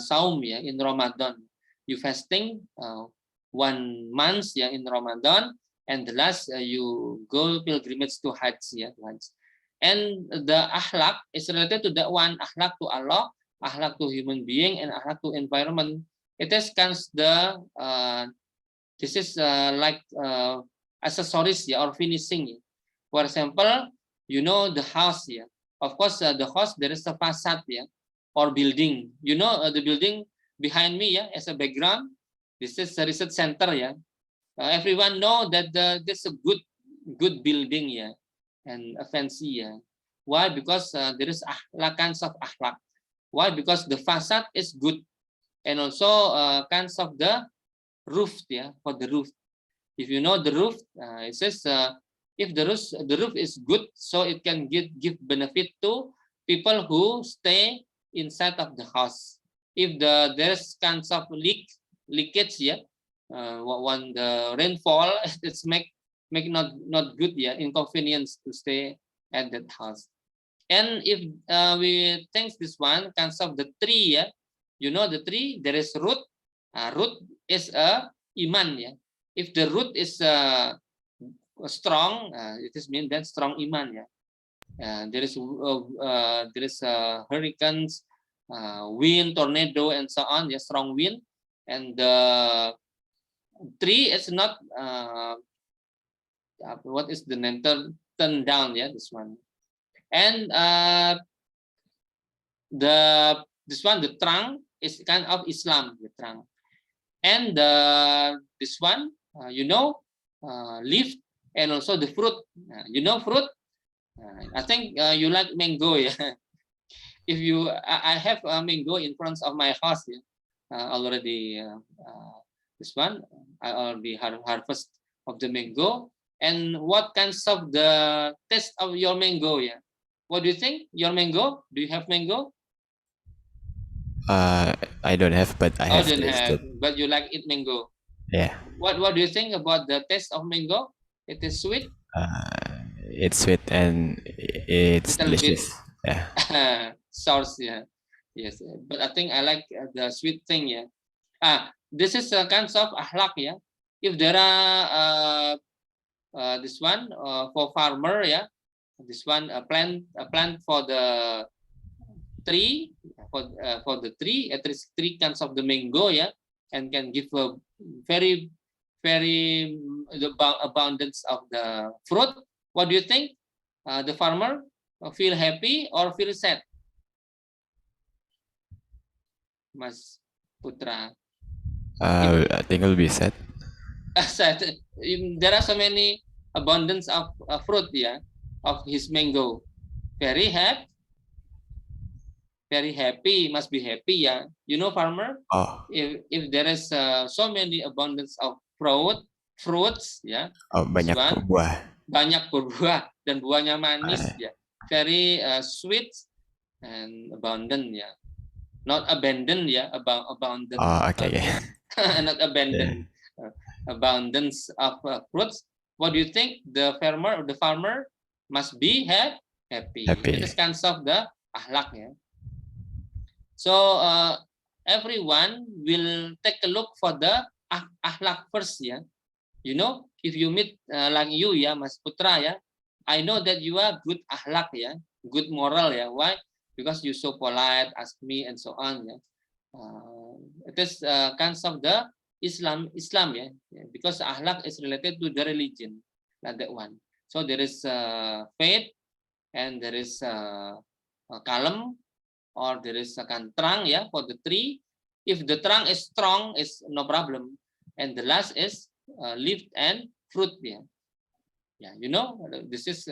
[SPEAKER 2] saum, ya, in Ramadan. You fasting 1 month, ya, in Ramadan, and the last you go pilgrimage to Hajj, ya, Hajj. And the akhlak is related to the one, akhlak to Allah, akhlak to human being, and akhlak to environment. It is kinds the this is like accessories, ya, or finishing, ya. For example, you know the house, yeah. Of course, the house there is a facade, yeah, or building. You know the building behind me, yeah, as a background. This is a research center, yeah. Everyone know that this is a good building, yeah, and a fancy, yeah. Why? Because there is kinds of akhlak. Why? Because the facade is good, and also kinds of the roof, yeah, for the roof. If you know the roof, it says. If the roof is good, so it can give benefit to people who stay inside of the house. If there's kinds of leakage, yeah, when the rainfall, it's make not good, yeah, inconvenience to stay at that house. And if we think this one kinds of the tree, yeah, you know the tree, there is root. Root is a iman, yeah. If the root is strong, it is mean that strong iman, ya. There is hurricanes, wind, tornado, and so on, ya, strong wind, and the tree is not what is the name, turn down, yeah, this one. And this one, the trunk is kind of Islam, the trunk. And this one, you know, leaf. And also the fruit, you know fruit. I think you like mango, yeah. If you, I have a mango in front of my house, yeah. Already this one, I already harvest of the mango, And what kinds of the taste of your mango? Yeah. What do you think? Your mango? Do you have mango?
[SPEAKER 4] I don't have, but I have
[SPEAKER 2] don't
[SPEAKER 4] tasted.
[SPEAKER 2] have, but you like eat mango.
[SPEAKER 4] Yeah.
[SPEAKER 2] What do you think about the taste of mango? It is sweet.
[SPEAKER 4] It's sweet and it's
[SPEAKER 2] Little
[SPEAKER 4] delicious.
[SPEAKER 2] bit.
[SPEAKER 4] Yeah.
[SPEAKER 2] Sauce, yeah. Yes, but I think I like the sweet thing, yeah. This is a kind of ahlak, yeah. If there are this one for farmer, yeah. This one a plant for the tree, for the tree, at least 3 kinds of the mango, yeah, and can give a very the abundance of the fruit. What do you think? The farmer feel happy or feel sad? Mas Putra.
[SPEAKER 4] I think it'll be sad.
[SPEAKER 2] Sad. There are so many abundance of fruit, yeah, of his mango. Very happy, must be happy, yeah. You know, farmer.
[SPEAKER 4] Oh.
[SPEAKER 2] If there is so many abundance of fruits, yeah.
[SPEAKER 4] Oh, banyak buah.
[SPEAKER 2] Banyak berbuah dan buahnya manis, ya. Very sweet and abundant, ya. Not abandoned, ya. Abundant.
[SPEAKER 4] Oh, okay.
[SPEAKER 2] Not abandoned. Yeah. Abundance of fruits. What do you think? The farmer must be happy. It is kind of the ahlak, ya. So everyone will take a look for the ahlak first, ya. You know, if you meet like you, ya, Mas Putra, ya, I know that you are good ahlak, ya, good moral, ya. Why? Because you so polite, ask me, and so on, ya. It is kinds of the Islam, ya, because ahlak is related to the religion, like that one. So there is faith, and there is kalem, or there is a trunk, ya, for the tree. If the trunk is strong, it's no problem, and the last is leaf and fruit, yeah. You know, this is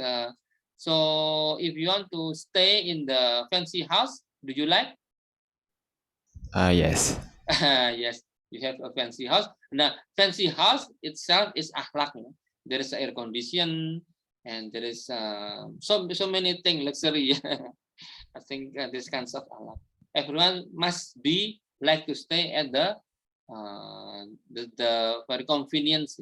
[SPEAKER 2] so if you want to stay in the fancy house, do you like?
[SPEAKER 4] Yes.
[SPEAKER 2] Yes, you have a fancy house. Now, fancy house itself is akhlak. There is air condition, and there is so many things, luxury. I think this kinds of akhlak. Everyone must be like to stay at the very convenience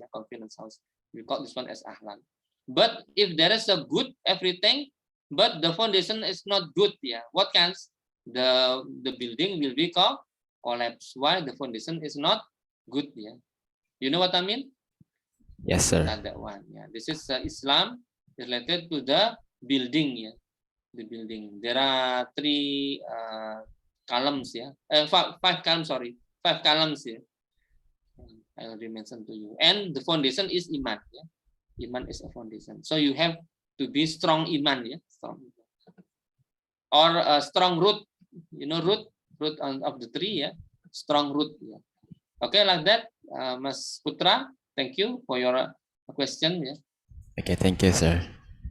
[SPEAKER 2] house. We call this one as ahlak. But if there is a good everything, but the foundation is not good, yeah, what kinds? The building will be collapse. Why? The foundation is not good, yeah. You know what I mean?
[SPEAKER 4] Yes, sir.
[SPEAKER 2] Not that one, yeah. This is Islam related to the building, yeah. The building. There are 3 columns, yeah. 5 columns, sorry. 5 columns, yeah. I already mentioned to you. And the foundation is iman, yeah. Iman is a foundation. So you have to be strong iman, yeah. Strong. Or a strong root. You know, root of the tree, yeah. Strong root, yeah. Okay, like that, Mas Putra. Thank you for your question, yeah.
[SPEAKER 4] Okay, thank you, sir.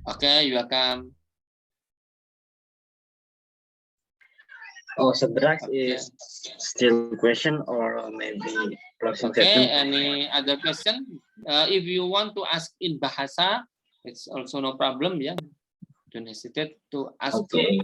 [SPEAKER 2] Okay, you welcome.
[SPEAKER 1] Oh, so the next is still question or maybe closing
[SPEAKER 2] statement? Any other question? If you want to ask in bahasa, it's also no problem, yeah. Don't hesitate to ask to me.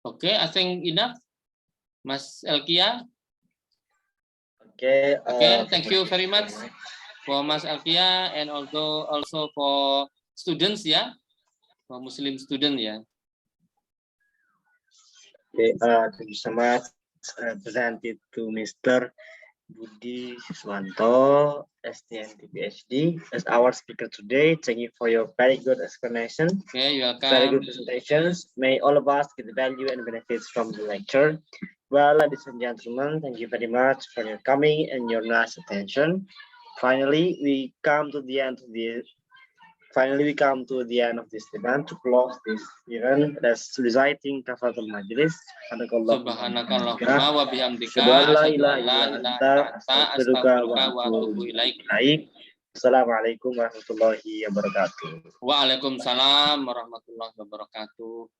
[SPEAKER 2] Okay, I think enough, Mas Elkia.
[SPEAKER 1] Okay.
[SPEAKER 2] Okay, thank you very much for Mas Elkia, and also for students, yeah, for Muslim student, yeah.
[SPEAKER 1] Okay, thank you so much. Presented to Mr. Budi Siswanto, STNT PhD, as our speaker today. Thank you for your very good explanation.
[SPEAKER 2] Okay, you're welcome.
[SPEAKER 1] Very good presentations. May all of us get the value and benefits from the lecture. Well, ladies and gentlemen, thank you very much for your coming and your nice attention. Finally, we come to the end of the Finally, we come to the end of this event. To close this event, let's reciting Kafaratul Majlis.
[SPEAKER 2] Subhanakallahumma wa bihamdika
[SPEAKER 1] Asyhadu an la
[SPEAKER 2] asyhadu
[SPEAKER 1] ilaha
[SPEAKER 2] an la
[SPEAKER 1] illa
[SPEAKER 2] ilaha
[SPEAKER 1] anta,
[SPEAKER 2] illa anta astaghfiruka wa atubu ilaik.
[SPEAKER 1] Assalamualaikum warahmatullahi wabarakatuh.
[SPEAKER 2] Waalaikumsalam warahmatullahi wabarakatuh.